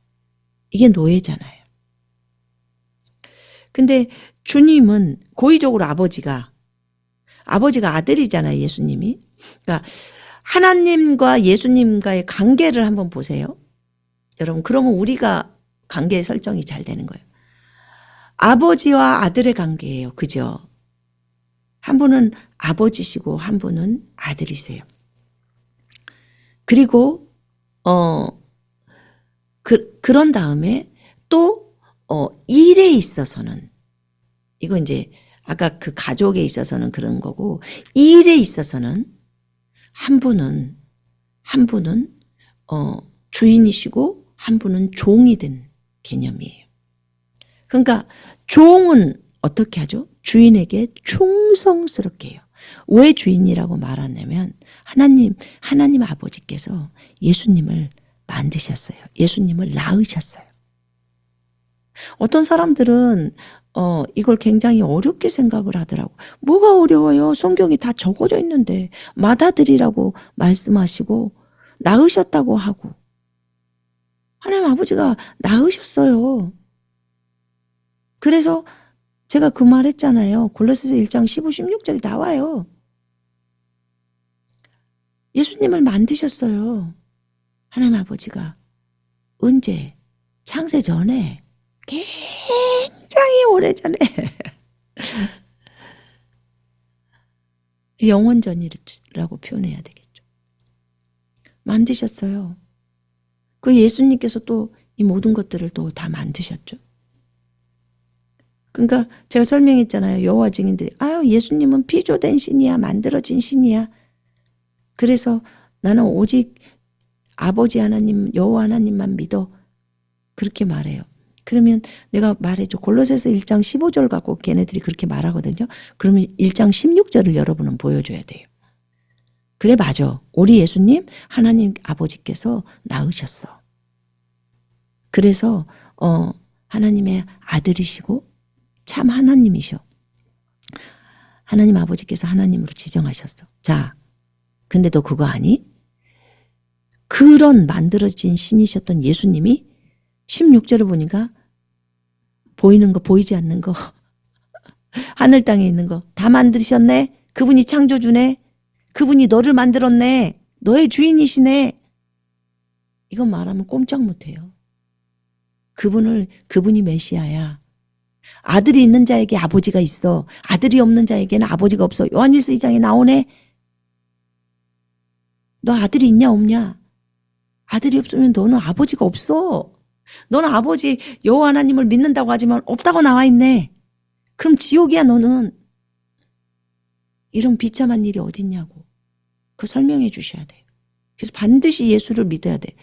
이게 노예잖아요. 근데 주님은 고의적으로 아버지가 아들이잖아요. 예수님이. 그러니까 하나님과 예수님과의 관계를 한번 보세요. 여러분 그러면 우리가 관계 설정이 잘 되는 거예요. 아버지와 아들의 관계예요. 그죠? 한 분은 아버지시고 한 분은 아들이세요. 그리고 그런 다음에 또 일에 있어서는 이거 이제 아까 그 가족에 있어서는 그런 거고 일에 있어서는 한 분은 주인이시고 한 분은 종이 된 개념이에요. 그러니까 종은 어떻게 하죠? 주인에게 충성스럽게 해요. 왜 주인이라고 말하냐면 하나님 아버지께서 예수님을 만드셨어요. 예수님을 낳으셨어요. 어떤 사람들은 이걸 굉장히 어렵게 생각을 하더라고. 뭐가 어려워요? 성경이 다 적어져 있는데 맏아들이라고 말씀하시고 낳으셨다고 하고 하나님 아버지가 낳으셨어요. 그래서 제가 그 말 했잖아요. 골로새서 1장 15, 16절이 나와요. 예수님을 만드셨어요. 하나님 아버지가 언제? 창세 전에 굉장히 오래전에 영원전이라고 표현해야 되겠죠. 만드셨어요. 그 예수님께서 또 이 모든 것들을 또 다 만드셨죠. 그러니까 제가 설명했잖아요. 여호와 증인들이 예수님은 피조된 신이야. 만들어진 신이야. 그래서 나는 오직 아버지 하나님 여호와 하나님만 믿어. 그렇게 말해요. 그러면 내가 말해줘. 골로새서 1장 15절 갖고 걔네들이 그렇게 말하거든요. 그러면 1장 16절을 여러분은 보여줘야 돼요. 그래 맞아. 우리 예수님 하나님 아버지께서 낳으셨어. 그래서 하나님의 아들이시고 참 하나님이셔. 하나님 아버지께서 하나님으로 지정하셨어. 자, 근데 너 그거 아니? 그런 만들어진 신이셨던 예수님이 16절을 보니까 보이는 거 보이지 않는 거 하늘 땅에 있는 거 다 만드셨네. 그분이 창조주네. 그분이 너를 만들었네. 너의 주인이시네. 이건 말하면 꼼짝 못해요. 그분이 메시아야. 아들이 있는 자에게 아버지가 있어. 아들이 없는 자에게는 아버지가 없어. 요한일서 2장에 나오네. 너 아들이 있냐 없냐? 아들이 없으면 너는 아버지가 없어. 너는 아버지 여호와 하나님을 믿는다고 하지만 없다고 나와 있네. 그럼 지옥이야 너는. 이런 비참한 일이 어딨냐고. 그 설명해 주셔야 돼요. 그래서 반드시 예수를 믿어야 돼.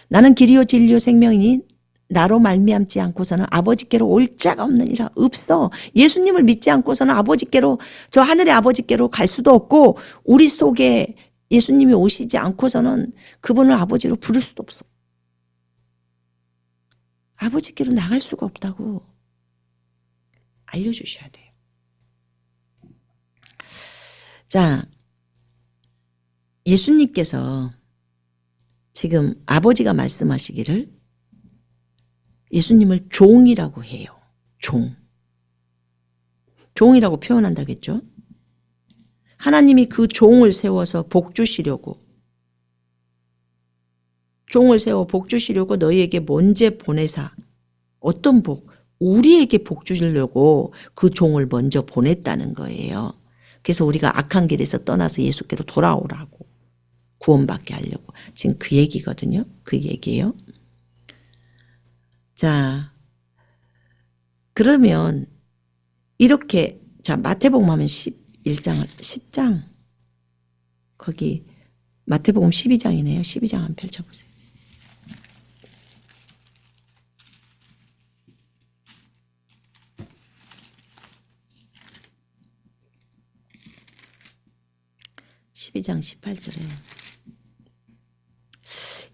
나는 길이요 진리요 생명이니 나로 말미암지 않고서는 아버지께로 올 자가 없느니라. 없어. 예수님을 믿지 않고서는 아버지께로 저 하늘의 아버지께로 갈 수도 없고 우리 속에 예수님이 오시지 않고서는 그분을 아버지로 부를 수도 없어. 아버지께로 나갈 수가 없다고 알려주셔야 돼요. 자, 예수님께서 지금 아버지가 말씀하시기를 예수님을 종이라고 해요. 종이라고 표현한다겠죠. 하나님이 그 종을 세워서 복 주시려고, 종을 세워 복 주시려고 너희에게 먼저 보내사, 어떤 복? 우리에게 복 주시려고 그 종을 먼저 보냈다는 거예요. 그래서 우리가 악한 길에서 떠나서 예수께로 돌아오라고, 구원받게 하려고. 지금 그 얘기거든요. 그 얘기예요. 자, 그러면 이렇게, 자, 마태복음 하면 10장 거기 마태복음 12장이네요. 12장 한번 펼쳐보세요. (12장) 18절에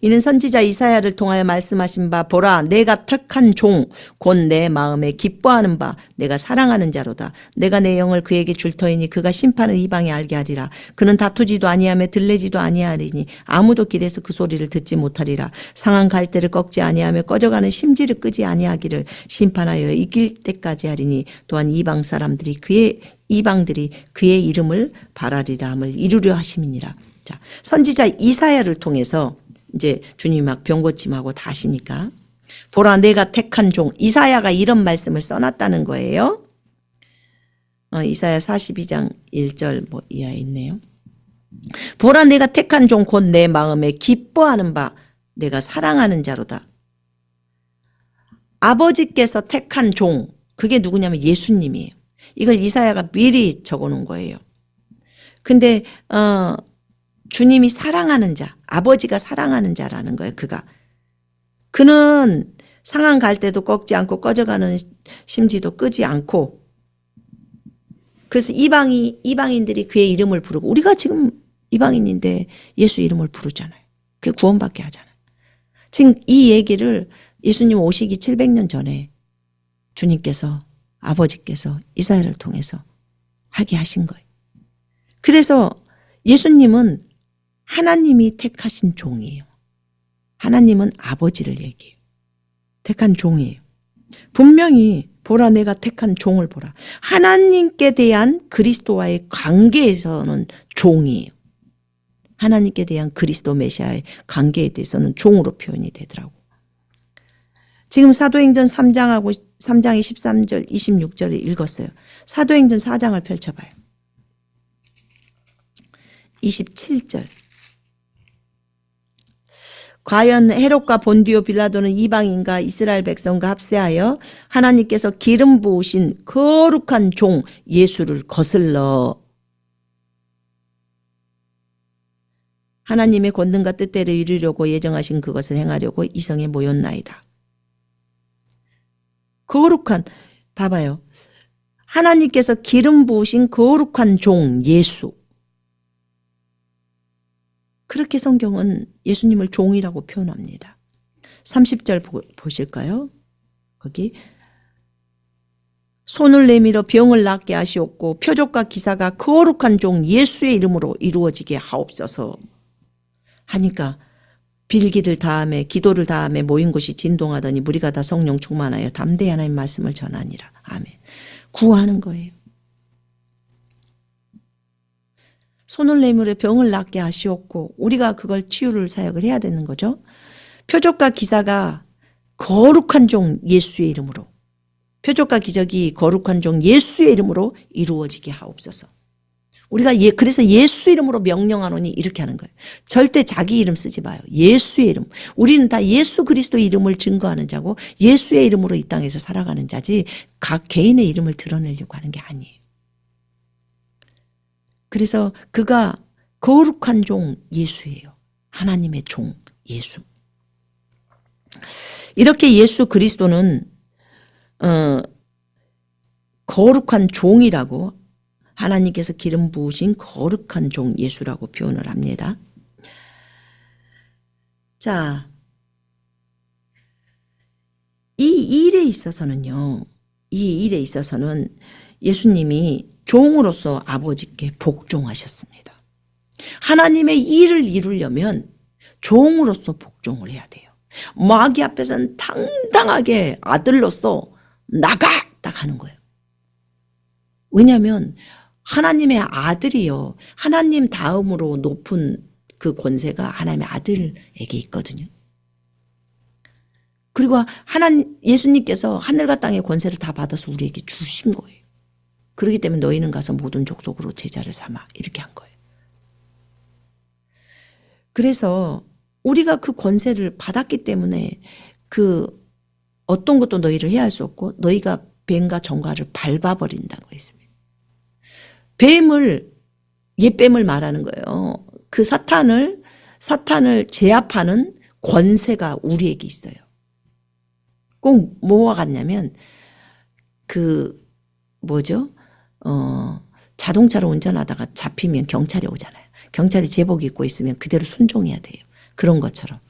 이는 선지자 이사야를 통하여 말씀하신 바 보라 내가 택한 종 곧 내 마음에 기뻐하는 바 내가 사랑하는 자로다. 내가 내 영을 그에게 줄 터이니 그가 심판을 이방에 알게 하리라. 그는 다투지도 아니하며 들레지도 아니하리니 아무도 길에서 그 소리를 듣지 못하리라. 상한 갈대를 꺾지 아니하며 꺼져가는 심지를 끄지 아니하기를 심판하여 이길 때까지 하리니 또한 이방들이 그의 이름을 바라리라 함을 이루려 하심이니라. 자, 선지자 이사야를 통해서 이제 주님이 막 병고침하고 다 하시니까 보라 내가 택한 종, 이사야가 이런 말씀을 써놨다는 거예요. 이사야 42장 1절 뭐 이하에 있네요. 보라 내가 택한 종 곧 내 마음에 기뻐하는 바 내가 사랑하는 자로다. 아버지께서 택한 종, 그게 누구냐면 예수님이에요. 이걸 이사야가 미리 적어놓은 거예요. 근데 주님이 사랑하는 자, 아버지가 사랑하는 자라는 거예요. 그는 상한 갈대도 꺾지 않고 꺼져가는 심지도 끄지 않고, 그래서 이방인들이 그의 이름을 부르고, 우리가 지금 이방인인데 예수 이름을 부르잖아요. 그게 구원받게 하잖아요. 지금 이 얘기를 예수님 오시기 700년 전에 주님께서, 아버지께서 이사야를 통해서 하게 하신 거예요. 그래서 예수님은 하나님이 택하신 종이에요. 하나님은 아버지를 얘기해요. 택한 종이에요. 분명히 보라 내가 택한 종을 보라. 하나님께 대한 그리스도와의 관계에서는 종이에요. 하나님께 대한 그리스도 메시아의 관계에 대해서는 종으로 표현이 되더라고. 지금 사도행전 3장하고 3장의 13절 26절을 읽었어요. 사도행전 4장을 펼쳐봐요. 27절. 과연 헤롯과 본디오 빌라도는 이방인과 이스라엘 백성과 합세하여 하나님께서 기름 부으신 거룩한 종 예수를 거슬러 하나님의 권능과 뜻대로 이루려고 예정하신 그것을 행하려고 이성에 모였나이다. 거룩한, 봐봐요. 하나님께서 기름 부으신 거룩한 종 예수. 그렇게 성경은 예수님을 종이라고 표현합니다. 30절 보실까요? 거기 손을 내밀어 병을 낫게 하시옵고 표적과 기사가 거룩한 종 예수의 이름으로 이루어지게 하옵소서 하니까 빌기를 다함에 기도를 다함에 모인 곳이 진동하더니 무리가 다 성령 충만하여 담대히 하나님 말씀을 전하니라. 아멘. 구하는 거예요. 손을 내밀어 병을 낫게 하시옵고 우리가 그걸 치유를 사역을 해야 되는 거죠. 표적과 기사가 거룩한 종 예수의 이름으로, 표적과 기적이 거룩한 종 예수의 이름으로 이루어지게 하옵소서. 우리가 그래서 예수 이름으로 명령하노니 이렇게 하는 거예요. 절대 자기 이름 쓰지 마요. 예수의 이름. 우리는 다 예수 그리스도 이름을 증거하는 자고 예수의 이름으로 이 땅에서 살아가는 자지 각 개인의 이름을 드러내려고 하는 게 아니에요. 그래서 그가 거룩한 종 예수예요. 하나님의 종 예수. 이렇게 예수 그리스도는 거룩한 종이라고, 하나님께서 기름 부으신 거룩한 종 예수라고 표현을 합니다. 자, 이 일에 있어서는요. 이 일에 있어서는 예수님이 종으로서 아버지께 복종하셨습니다. 하나님의 일을 이루려면 종으로서 복종을 해야 돼요. 마귀 앞에서는 당당하게 아들로서 나가! 딱 하는 거예요. 왜냐하면 하나님의 아들이요. 하나님 다음으로 높은 그 권세가 하나님의 아들에게 있거든요. 그리고 예수님께서 하늘과 땅의 권세를 다 받아서 우리에게 주신 거예요. 그렇기 때문에 너희는 가서 모든 족속으로 제자를 삼아 이렇게 한 거예요. 그래서 우리가 그 권세를 받았기 때문에 그 어떤 것도 너희를 해야 할 수 없고 너희가 뱀과 정갈을 밟아버린다고 했습니다. 옛뱀을 말하는 거예요. 그 사탄을 제압하는 권세가 우리에게 있어요. 꼭 뭐와 같냐면 자동차로 운전하다가 잡히면 경찰이 오잖아요. 경찰이 제복 입고 있으면 그대로 순종해야 돼요. 그런 것처럼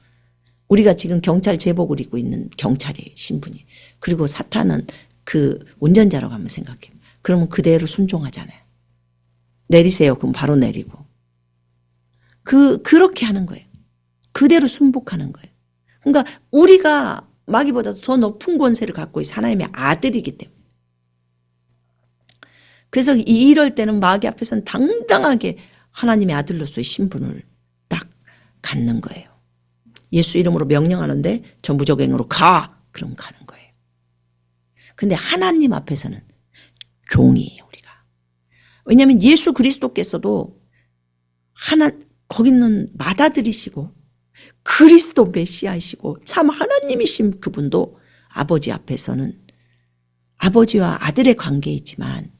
우리가 지금 경찰 제복을 입고 있는 경찰이에요. 신분이. 그리고 사탄은 그 운전자라고 한번 생각해요. 그러면 그대로 순종하잖아요. 내리세요. 그럼 바로 내리고. 그렇게 하는 거예요. 그대로 순복하는 거예요. 그러니까 우리가 마귀보다 더 높은 권세를 갖고 있어 하나님의 아들이기 때문에. 그래서 이럴 때는 마귀 앞에서는 당당하게 하나님의 아들로서의 신분을 딱 갖는 거예요. 예수 이름으로 명령하는데 전부적행으로 가! 그럼 가는 거예요. 근데 하나님 앞에서는 종이에요, 우리가. 왜냐하면 예수 그리스도께서도 거기는 맏아들이시고 그리스도 메시아이시고 참 하나님이신 그분도 아버지 앞에서는 아버지와 아들의 관계이지만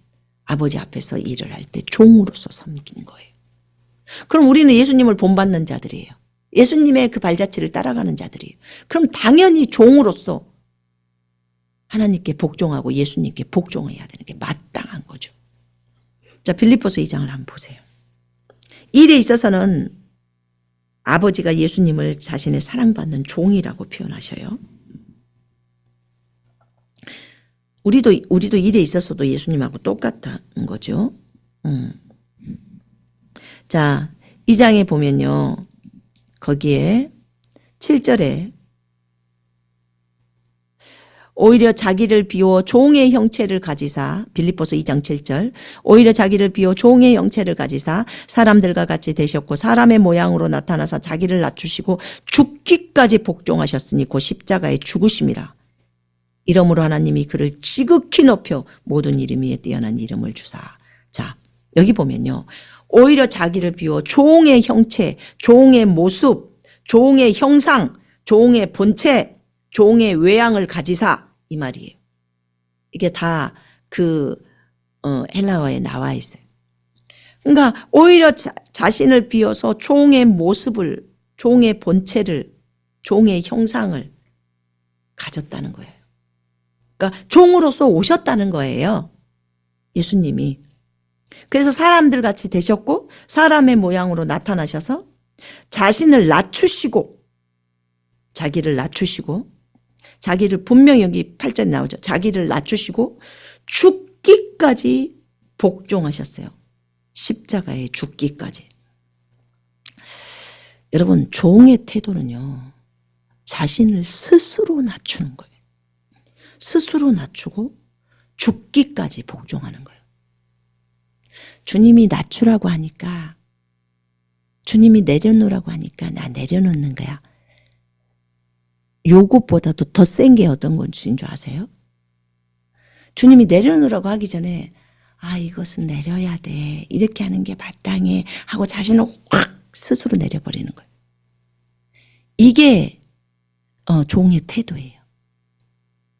아버지 앞에서 일을 할 때 종으로서 섬긴 거예요. 그럼 우리는 예수님을 본받는 자들이에요. 예수님의 그 발자취를 따라가는 자들이에요. 그럼 당연히 종으로서 하나님께 복종하고 예수님께 복종해야 되는 게 마땅한 거죠. 자, 빌립보서 2장을 한번 보세요. 일에 있어서는 아버지가 예수님을 자신의 사랑받는 종이라고 표현하셔요. 우리도 일에 있어서도 예수님하고 똑같은 거죠. 자, 2장에 보면요. 거기에 7절에 오히려 자기를 비워 종의 형체를 가지사 빌립보서 2장 7절 오히려 자기를 비워 종의 형체를 가지사 사람들과 같이 되셨고 사람의 모양으로 나타나서 자기를 낮추시고 죽기까지 복종하셨으니 곧 십자가에 죽으심이라. 이러므로 하나님이 그를 지극히 높여 모든 이름 위에 뛰어난 이름을 주사. 자, 여기 보면요. 오히려 자기를 비워 종의 형체, 종의 모습, 종의 형상, 종의 본체, 종의 외양을 가지사 이 말이에요. 이게 다 헬라어에 나와 있어요. 그러니까 오히려 자신을 비워서 종의 모습을, 종의 본체를, 종의 형상을 가졌다는 거예요. 그러니까 종으로서 오셨다는 거예요. 예수님이. 그래서 사람들 같이 되셨고 사람의 모양으로 나타나셔서 자신을 낮추시고 자기를 분명히 여기 8절에 나오죠. 자기를 낮추시고 죽기까지 복종하셨어요. 십자가에 죽기까지. 여러분 종의 태도는요. 자신을 스스로 낮추는 거예요. 스스로 낮추고 죽기까지 복종하는 거예요. 주님이 낮추라고 하니까 주님이 내려놓으라고 하니까 나 내려놓는 거야. 요것보다도 더 센 게 어떤 건 주인 줄 아세요? 주님이 내려놓으라고 하기 전에 이것은 내려야 돼. 이렇게 하는 게 마땅해 하고 자신을 확 스스로 내려버리는 거예요. 이게 종의 태도예요.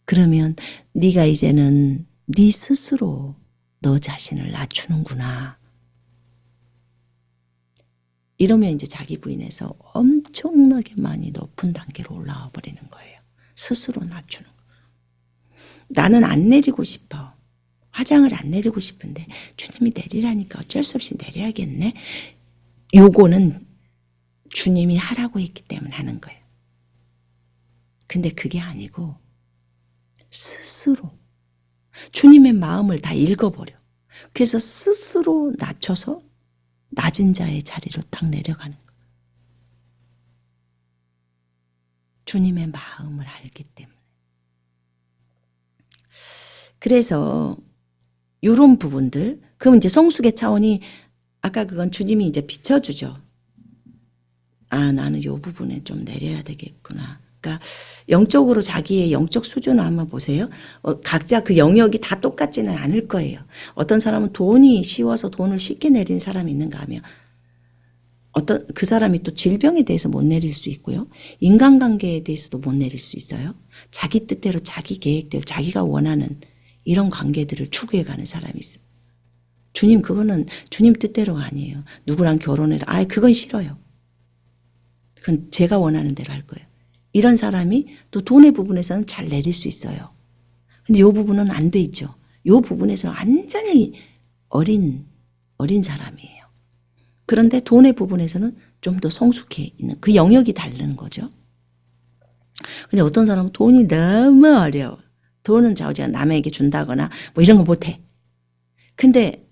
그러면 네가 이제는 네 스스로 너 자신을 낮추는구나. 이러면 이제 자기 부인에서 엄청나게 많이 높은 단계로 올라와 버리는 거예요. 스스로 낮추는 거. 나는 안 내리고 싶어. 화장을 안 내리고 싶은데 주님이 내리라니까 어쩔 수 없이 내려야겠네. 요거는 주님이 하라고 했기 때문에 하는 거예요. 근데 그게 아니고 스스로 주님의 마음을 다 읽어버려. 그래서 스스로 낮춰서 낮은 자의 자리로 딱 내려가는 거예요. 주님의 마음을 알기 때문에. 그래서 이런 부분들, 그럼 이제 성숙의 차원이 아까 그건 주님이 이제 비춰주죠. 아, 나는 이 부분에 좀 내려야 되겠구나. 그러니까 영적으로 자기의 영적 수준을 한번 보세요. 각자 그 영역이 다 똑같지는 않을 거예요. 어떤 사람은 돈이 쉬워서 돈을 쉽게 내리는 사람이 있는가 하면 어떤 그 사람이 또 질병에 대해서 못 내릴 수 있고요. 인간관계에 대해서도 못 내릴 수 있어요. 자기 뜻대로 자기 계획대로 자기가 원하는 이런 관계들을 추구해 가는 사람이 있어요. 주님 그거는 주님 뜻대로가 아니에요. 누구랑 결혼해라. 아, 그건 싫어요. 그건 제가 원하는 대로 할 거예요. 이런 사람이 또 돈의 부분에서는 잘 내릴 수 있어요. 근데 이 부분은 안 돼 있죠. 이 부분에서는 완전히 어린 사람이에요. 그런데 돈의 부분에서는 좀 더 성숙해 있는 그 영역이 다른 거죠. 근데 어떤 사람은 돈이 너무 어려워. 돈은 자우지가 남에게 준다거나 뭐 이런 거 못해. 근데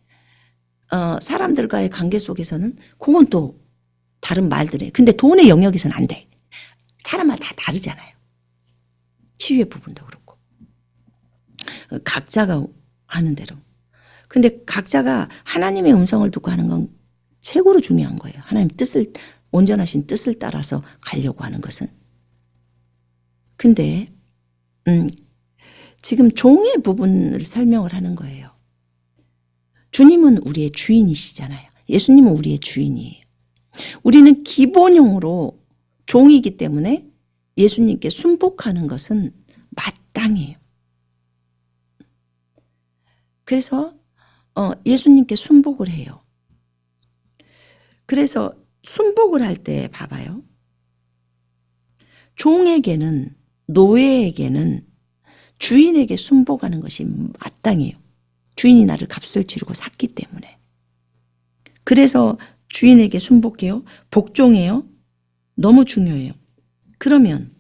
사람들과의 관계 속에서는 그건 또 다른 말들이에요. 근데 돈의 영역에서는 안 돼. 사람마다 다 다르잖아요. 치유의 부분도 그렇고. 각자가 하는 대로. 근데 각자가 하나님의 음성을 듣고 하는 건 최고로 중요한 거예요. 하나님 뜻을, 온전하신 뜻을 따라서 가려고 하는 것은. 근데 지금 종의 부분을 설명을 하는 거예요. 주님은 우리의 주인이시잖아요. 예수님은 우리의 주인이에요. 우리는 기본형으로 종이기 때문에 예수님께 순복하는 것은 마땅해요. 그래서 예수님께 순복을 해요. 그래서 순복을 할 때 봐봐요. 종에게는, 노예에게는 주인에게 순복하는 것이 마땅해요. 주인이 나를 값을 치르고 샀기 때문에. 그래서 주인에게 순복해요. 복종해요. 너무 중요해요. 그러면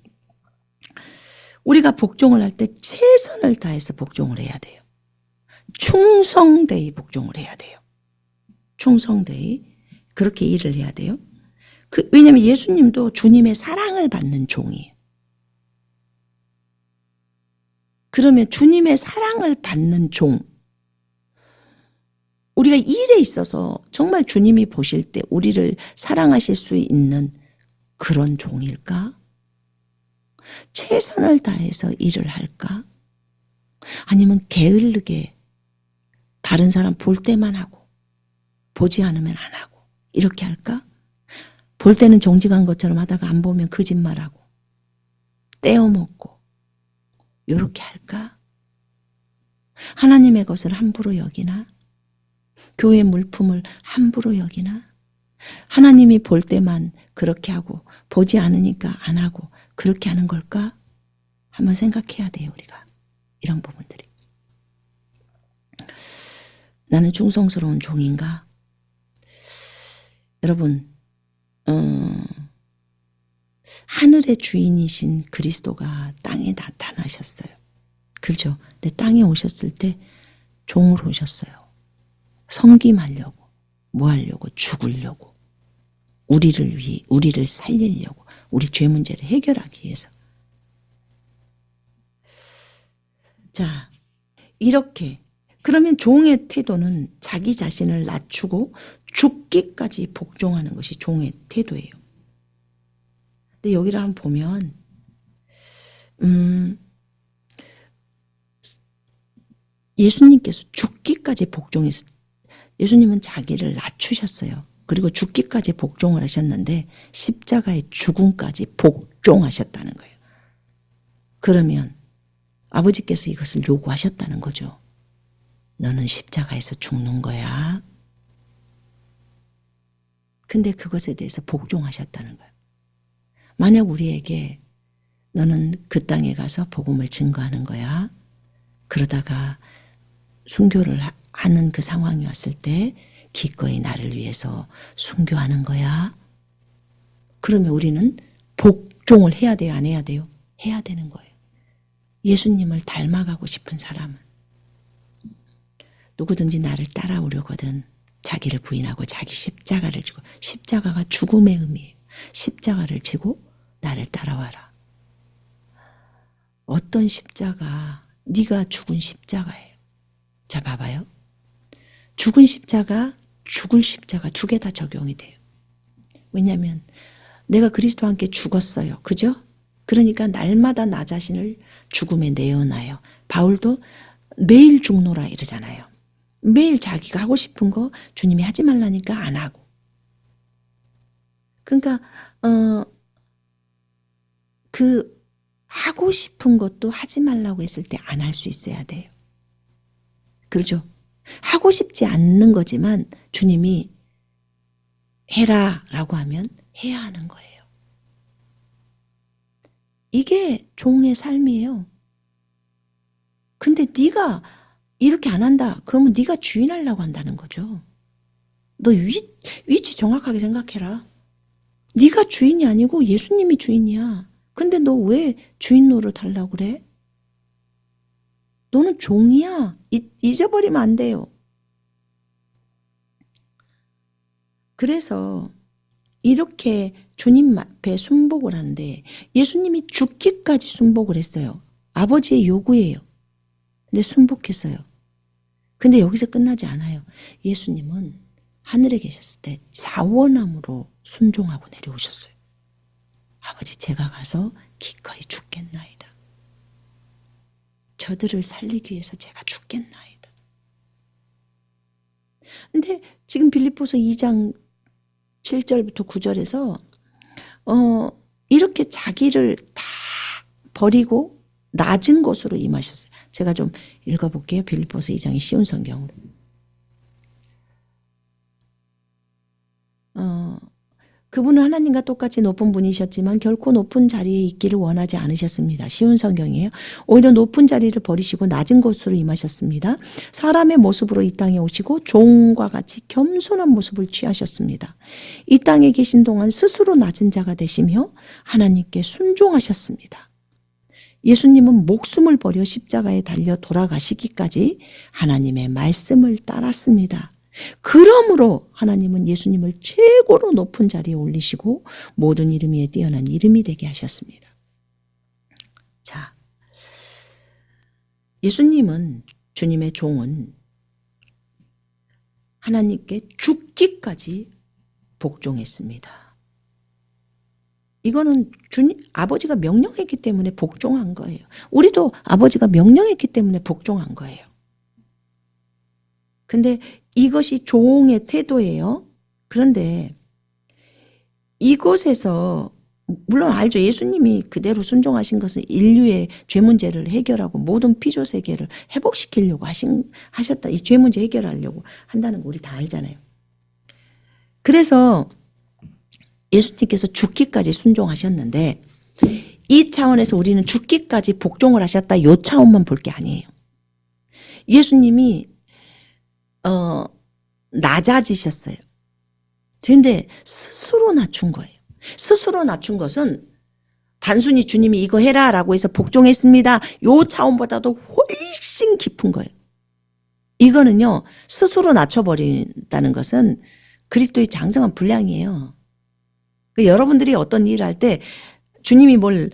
우리가 복종을 할 때 최선을 다해서 복종을 해야 돼요. 충성되이 복종을 해야 돼요. 충성되이 그렇게 일을 해야 돼요. 왜냐하면 예수님도 주님의 사랑을 받는 종이에요. 그러면 주님의 사랑을 받는 종, 우리가 일에 있어서 정말 주님이 보실 때 우리를 사랑하실 수 있는 그런 종일까? 최선을 다해서 일을 할까? 아니면 게을르게 다른 사람 볼 때만 하고 보지 않으면 안 하고 이렇게 할까? 볼 때는 정직한 것처럼 하다가 안 보면 거짓말하고 떼어먹고 이렇게 할까? 하나님의 것을 함부로 여기나? 교회 물품을 함부로 여기나? 하나님이 볼 때만 그렇게 하고 보지 않으니까 안 하고 그렇게 하는 걸까? 한번 생각해야 돼요, 우리가. 이런 부분들이. 나는 충성스러운 종인가? 여러분, 하늘의 주인이신 그리스도가 땅에 나타나셨어요. 그렇죠? 근데 땅에 오셨을 때 종으로 오셨어요. 섬김하려고, 뭐 하려고, 죽으려고, 우리를 살리려고, 우리 죄 문제를 해결하기 위해서. 자, 이렇게 그러면 종의 태도는 자기 자신을 낮추고 죽기까지 복종하는 것이 종의 태도예요. 근데 여기를 한번 보면 예수님께서 죽기까지 복종해서 예수님은 자기를 낮추셨어요. 그리고 죽기까지 복종을 하셨는데 십자가의 죽음까지 복종하셨다는 거예요. 그러면 아버지께서 이것을 요구하셨다는 거죠. 너는 십자가에서 죽는 거야. 근데 그것에 대해서 복종하셨다는 거예요. 만약 우리에게 너는 그 땅에 가서 복음을 증거하는 거야. 그러다가 순교를 하는 그 상황이 왔을 때 기꺼이 나를 위해서 순교하는 거야. 그러면 우리는 복종을 해야 돼요? 안 해야 돼요? 해야 되는 거예요. 예수님을 닮아가고 싶은 사람은 누구든지 나를 따라오려거든 자기를 부인하고 자기 십자가를 지고, 십자가가 죽음의 의미예요. 십자가를 지고 나를 따라와라. 어떤 십자가? 네가 죽은 십자가예요. 자, 봐봐요. 죽은 십자가, 죽을 십자가 두 개 다 적용이 돼요. 왜냐하면 내가 그리스도와 함께 죽었어요. 그죠? 그러니까 날마다 나 자신을 죽음에 내어놔요. 바울도 매일 죽노라 이러잖아요. 매일 자기가 하고 싶은 거 주님이 하지 말라니까 안 하고. 그러니까 그 하고 싶은 것도 하지 말라고 했을 때 안 할 수 있어야 돼요. 그렇죠? 하고 싶지 않는 거지만 주님이 해라 라고 하면 해야 하는 거예요. 이게 종의 삶이에요. 근데 네가 이렇게 안 한다. 그러면 네가 주인하려고 한다는 거죠. 너 위치 정확하게 생각해라. 네가 주인이 아니고 예수님이 주인이야. 근데 너 왜 주인 노릇 하려고 그래? 너는 종이야. 잊어버리면 안 돼요. 그래서 이렇게 주님 앞에 순복을 하는데 예수님이 죽기까지 순복을 했어요. 아버지의 요구예요. 근데 순복했어요. 근데 여기서 끝나지 않아요. 예수님은 하늘에 계셨을 때 자원함으로 순종하고 내려오셨어요. 아버지, 제가 가서 기꺼이 죽겠나이다. 저들을 살리기 위해서 제가 죽겠나이다. 근데 지금 빌립보서 2장 7절부터 9절에서 이렇게 자기를 다 버리고 낮은 곳으로 임하셨어요. 제가 좀 읽어볼게요. 빌립보서 2장이 쉬운 성경으로. 그분은 하나님과 똑같이 높은 분이셨지만 결코 높은 자리에 있기를 원하지 않으셨습니다. 쉬운 성경이에요. 오히려 높은 자리를 버리시고 낮은 곳으로 임하셨습니다. 사람의 모습으로 이 땅에 오시고 종과 같이 겸손한 모습을 취하셨습니다. 이 땅에 계신 동안 스스로 낮은 자가 되시며 하나님께 순종하셨습니다. 예수님은 목숨을 버려 십자가에 달려 돌아가시기까지 하나님의 말씀을 따랐습니다. 그러므로 하나님은 예수님을 최고로 높은 자리에 올리시고 모든 이름 위에 뛰어난 이름이 되게 하셨습니다. 자, 예수님은, 주님의 종은 하나님께 죽기까지 복종했습니다. 이거는 아버지가 명령했기 때문에 복종한 거예요. 우리도 아버지가 명령했기 때문에 복종한 거예요. 근데 이것이 종의 태도예요. 그런데 이곳에서 물론 알죠. 예수님이 그대로 순종하신 것은 인류의 죄 문제를 해결하고 모든 피조 세계를 회복시키려고 하셨다. 이 죄 문제 해결하려고 한다는 거 우리 다 알잖아요. 그래서 예수님께서 죽기까지 순종하셨는데 이 차원에서 우리는 죽기까지 복종을 하셨다. 이 차원만 볼 게 아니에요. 예수님이 낮아지셨어요. 그런데 스스로 낮춘 거예요. 스스로 낮춘 것은 단순히 주님이 이거 해라 라고 해서 복종했습니다. 요 차원보다도 훨씬 깊은 거예요. 이거는요, 스스로 낮춰버린다는 것은 그리스도의 장성한 분량이에요. 여러분들이 어떤 일을 할 때 주님이 뭘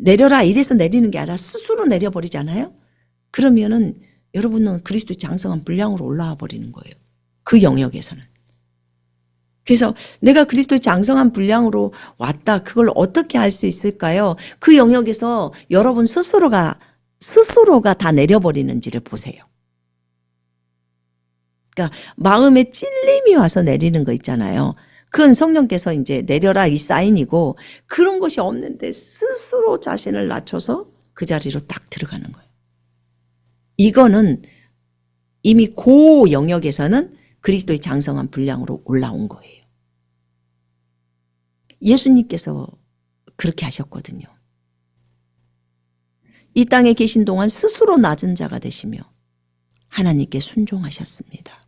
내려라 이래서 내리는 게 아니라 스스로 내려버리잖아요. 그러면은 여러분은 그리스도의 장성한 분량으로 올라와 버리는 거예요. 그 영역에서는. 그래서 내가 그리스도의 장성한 분량으로 왔다. 그걸 어떻게 할 수 있을까요? 그 영역에서 여러분 스스로가 다 내려버리는지를 보세요. 그러니까 마음에 찔림이 와서 내리는 거 있잖아요. 그건 성령께서 이제 내려라 이 사인이고 그런 것이 없는데 스스로 자신을 낮춰서 그 자리로 딱 들어가는 거예요. 이거는 이미 그 영역에서는 그리스도의 장성한 분량으로 올라온 거예요. 예수님께서 그렇게 하셨거든요. 이 땅에 계신 동안 스스로 낮은 자가 되시며 하나님께 순종하셨습니다.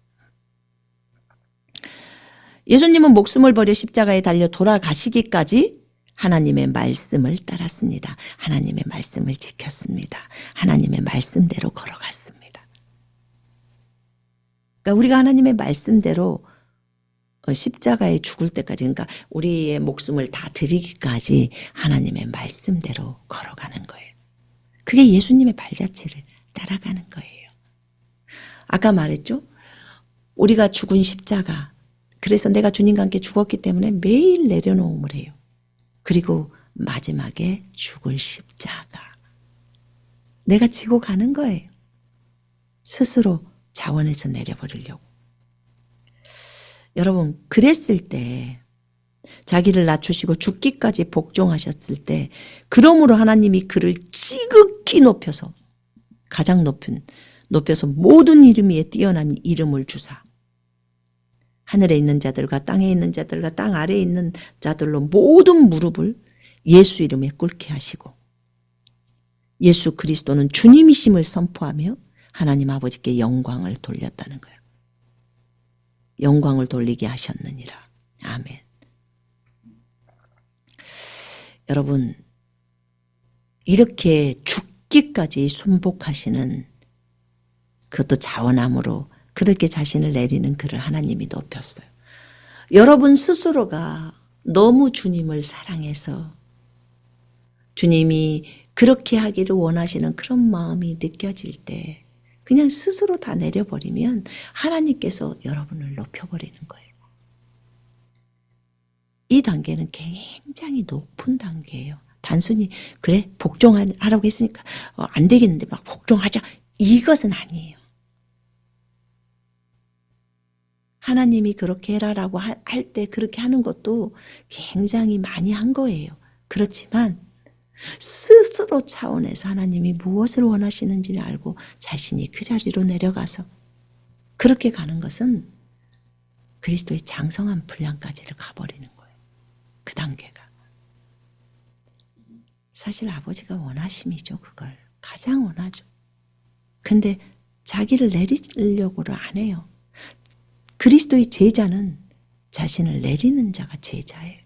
예수님은 목숨을 버려 십자가에 달려 돌아가시기까지 하나님의 말씀을 따랐습니다. 하나님의 말씀을 지켰습니다. 하나님의 말씀대로 걸어갔습니다. 그러니까 우리가 하나님의 말씀대로 십자가에 죽을 때까지, 그러니까 우리의 목숨을 다 드리기까지 하나님의 말씀대로 걸어가는 거예요. 그게 예수님의 발자취를 따라가는 거예요. 아까 말했죠? 우리가 죽은 십자가, 그래서 내가 주님과 함께 죽었기 때문에 매일 내려놓음을 해요. 그리고 마지막에 죽을 십자가 내가 지고 가는 거예요. 스스로 자원해서 내려버리려고. 여러분, 그랬을 때, 자기를 낮추시고 죽기까지 복종하셨을 때, 그러므로 하나님이 그를 지극히 높여서, 가장 높여서 모든 이름 위에 뛰어난 이름을 주사, 하늘에 있는 자들과 땅에 있는 자들과 땅 아래에 있는 자들로 모든 무릎을 예수 이름에 꿇게 하시고, 예수 그리스도는 주님이심을 선포하며 하나님 아버지께 영광을 돌렸다는 거예요. 영광을 돌리게 하셨느니라. 아멘. 여러분, 이렇게 죽기까지 순복하시는, 그것도 자원함으로 그렇게 자신을 내리는 그를 하나님이 높였어요. 여러분 스스로가 너무 주님을 사랑해서 주님이 그렇게 하기를 원하시는 그런 마음이 느껴질 때 그냥 스스로 다 내려버리면 하나님께서 여러분을 높여버리는 거예요. 이 단계는 굉장히 높은 단계예요. 단순히 그래 복종하라고 했으니까 안 되겠는데 막 복종하자, 이것은 아니에요. 하나님이 그렇게 해라라고 할 때 그렇게 하는 것도 굉장히 많이 한 거예요. 그렇지만 스스로 차원에서 하나님이 무엇을 원하시는지를 알고 자신이 그 자리로 내려가서 그렇게 가는 것은 그리스도의 장성한 분량까지를 가버리는 거예요. 그 단계가. 사실 아버지가 원하심이죠. 그걸 가장 원하죠. 근데 자기를 내리려고를 안 해요. 그리스도의 제자는 자신을 내리는 자가 제자예요.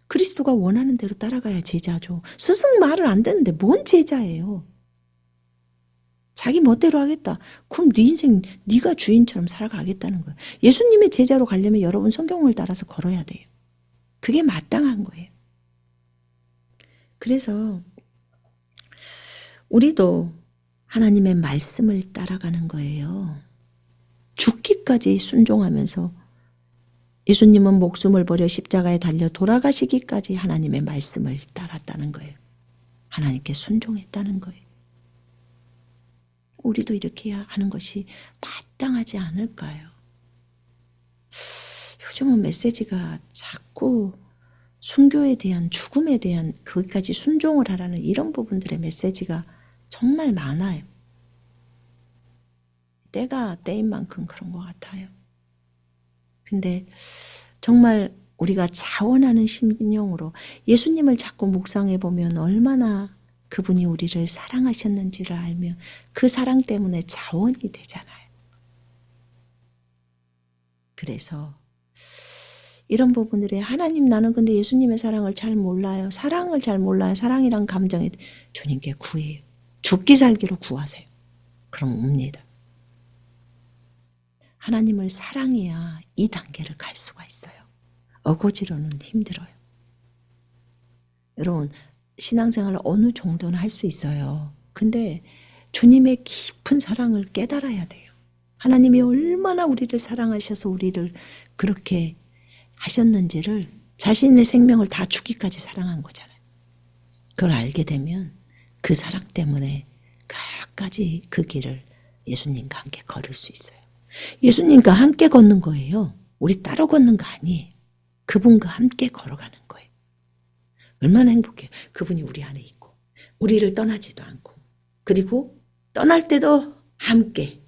그리스도가 원하는 대로 따라가야 제자죠. 스승 말을 안 듣는데 뭔 제자예요. 자기 멋대로 하겠다. 그럼 네 인생 네가 주인처럼 살아가겠다는 거예요. 예수님의 제자로 가려면 여러분 성경을 따라서 걸어야 돼요. 그게 마땅한 거예요. 그래서 우리도 하나님의 말씀을 따라가는 거예요. 죽기까지 순종하면서 예수님은 목숨을 버려 십자가에 달려 돌아가시기까지 하나님의 말씀을 따랐다는 거예요. 하나님께 순종했다는 거예요. 우리도 이렇게 하는 것이 마땅하지 않을까요? 요즘은 메시지가 자꾸 순교에 대한, 죽음에 대한, 거기까지 순종을 하라는 이런 부분들의 메시지가 정말 많아요. 때가 때인 만큼 그런 것 같아요. 근데 정말 우리가 자원하는 심령으로 예수님을 자꾸 묵상해 보면 얼마나 그분이 우리를 사랑하셨는지를 알면 그 사랑 때문에 자원이 되잖아요. 그래서 이런 부분들에 하나님, 나는 근데 예수님의 사랑을 잘 몰라요. 사랑을 잘 몰라요. 사랑이란 감정에 주님께 구해요. 죽기 살기로 구하세요. 그럼 옵니다. 하나님을 사랑해야 이 단계를 갈 수가 있어요. 어거지로는 힘들어요. 여러분, 신앙생활을 어느 정도는 할 수 있어요. 근데 주님의 깊은 사랑을 깨달아야 돼요. 하나님이 얼마나 우리를 사랑하셔서 우리를 그렇게 하셨는지를, 자신의 생명을 다 주기까지 사랑한 거잖아요. 그걸 알게 되면 그 사랑 때문에 끝까지 그 길을 예수님과 함께 걸을 수 있어요. 예수님과 함께 걷는 거예요. 우리 따로 걷는 거 아니에요. 그분과 함께 걸어가는 거예요. 얼마나 행복해요. 그분이 우리 안에 있고 우리를 떠나지도 않고, 그리고 떠날 때도 함께.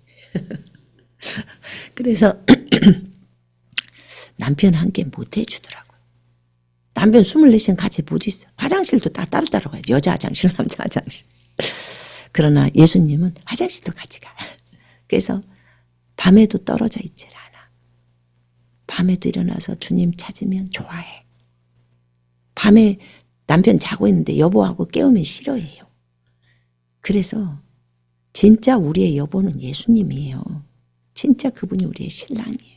그래서 남편 함께 못 해주더라고요. 남편 24시간 같이 못 있어요. 화장실도 다 따로따로 가요. 여자 화장실, 남자 화장실. 그러나 예수님은 화장실도 같이 가요. 그래서 밤에도 떨어져 있질 않아. 밤에도 일어나서 주님 찾으면 좋아해. 밤에 남편 자고 있는데 여보하고 깨우면 싫어해요. 그래서 진짜 우리의 여보는 예수님이에요. 진짜 그분이 우리의 신랑이에요.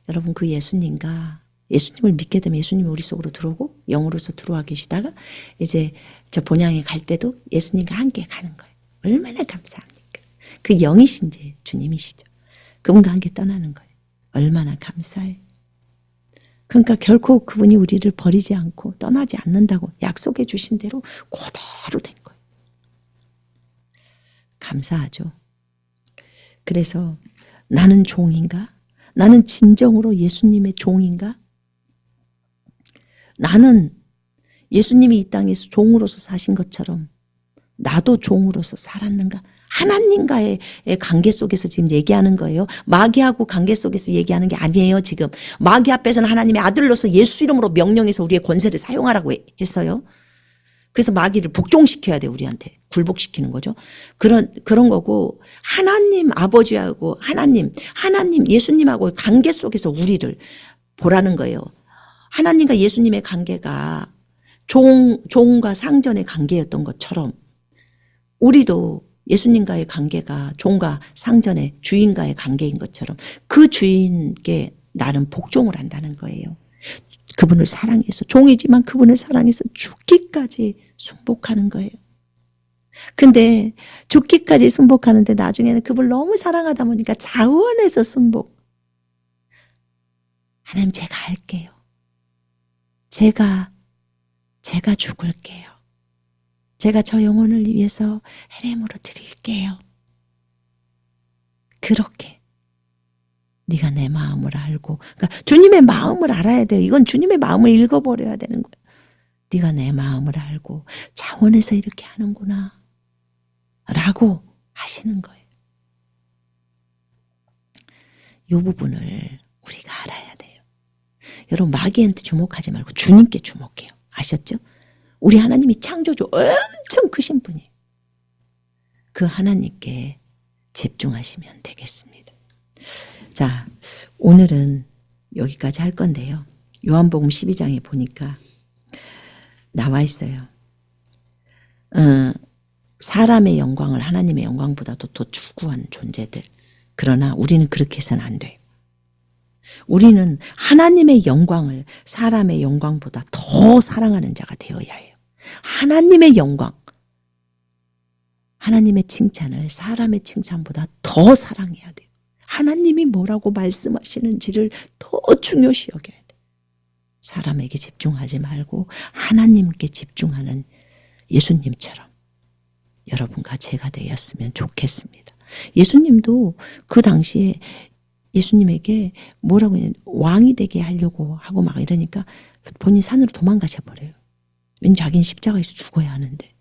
여러분, 그 예수님을 믿게 되면 예수님이 우리 속으로 들어오고 영으로서 들어와 계시다가 이제 저 본향에 갈 때도 예수님과 함께 가는 거예요. 얼마나 감사합니까? 그 영이신 이제 주님이시죠. 그분과 함께 떠나는 거예요. 얼마나 감사해요. 그러니까 결코 그분이 우리를 버리지 않고 떠나지 않는다고 약속해 주신 대로 그대로 된 거예요. 감사하죠. 그래서 나는 종인가? 나는 진정으로 예수님의 종인가? 나는 예수님이 이 땅에서 종으로서 사신 것처럼 나도 종으로서 살았는가? 하나님과의 관계 속에서 지금 얘기하는 거예요. 마귀하고 관계 속에서 얘기하는 게 아니에요. 지금 마귀 앞에서는 하나님의 아들로서 예수 이름으로 명령해서 우리의 권세를 사용하라고 했어요. 그래서 마귀를 복종시켜야 돼. 우리한테 굴복시키는 거죠. 그런 거고, 하나님 아버지하고 하나님 예수님하고 관계 속에서 우리를 보라는 거예요. 하나님과 예수님의 관계가 종과 상전의 관계였던 것처럼 우리도 예수님과의 관계가 종과 상전의 주인과의 관계인 것처럼 그 주인께 나는 복종을 한다는 거예요. 그분을 사랑해서, 종이지만 그분을 사랑해서 죽기까지 순복하는 거예요. 근데 죽기까지 순복하는데 나중에는 그분을 너무 사랑하다 보니까 자원해서 순복. 하나님, 제가 할게요. 제가 죽을게요. 제가 저 영혼을 위해서 헤렘으로 드릴게요. 그렇게 네가 내 마음을 알고, 그러니까 주님의 마음을 알아야 돼요. 이건 주님의 마음을 읽어버려야 되는 거예요. 네가 내 마음을 알고 자원해서 이렇게 하는구나 라고 하시는 거예요. 이 부분을 우리가 알아야 돼요. 여러분, 마귀한테 주목하지 말고 주님께 주목해요. 아셨죠? 우리 하나님이 창조주 엄청 크신 분이에요. 그 하나님께 집중하시면 되겠습니다. 자, 오늘은 여기까지 할 건데요. 요한복음 12장에 보니까 나와 있어요. 사람의 영광을 하나님의 영광보다도 더 추구한 존재들. 그러나 우리는 그렇게 해서는 안 돼요. 우리는 하나님의 영광을 사람의 영광보다 더 사랑하는 자가 되어야 해요. 하나님의 영광, 하나님의 칭찬을 사람의 칭찬보다 더 사랑해야 돼요. 하나님이 뭐라고 말씀하시는지를 더 중요시 여겨야 돼요. 사람에게 집중하지 말고 하나님께 집중하는 예수님처럼 여러분과 제가 되었으면 좋겠습니다. 예수님도 그 당시에 예수님에게 뭐라고 해야 왕이 되게 하려고 하고 막 이러니까 본인 산으로 도망가셔 버려요. 왠지 자기는 십자가에서 죽어야 하는데.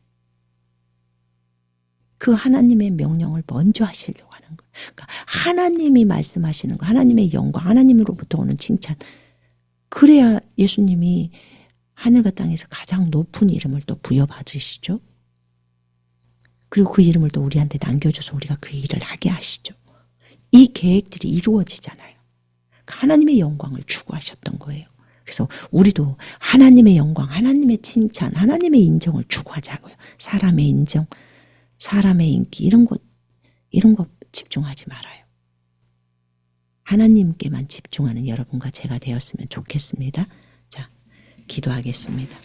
그 하나님의 명령을 먼저 하시려고 하는 거예요. 그러니까 하나님이 말씀하시는 거, 하나님의 영광, 하나님으로부터 오는 칭찬. 그래야 예수님이 하늘과 땅에서 가장 높은 이름을 또 부여받으시죠. 그리고 그 이름을 또 우리한테 남겨줘서 우리가 그 일을 하게 하시죠. 이 계획들이 이루어지잖아요. 하나님의 영광을 추구하셨던 거예요. 그래서 우리도 하나님의 영광, 하나님의 칭찬, 하나님의 인정을 추구하자고요. 사람의 인정, 사람의 인기 이런 것 집중하지 말아요. 하나님께만 집중하는 여러분과 제가 되었으면 좋겠습니다. 자, 기도하겠습니다.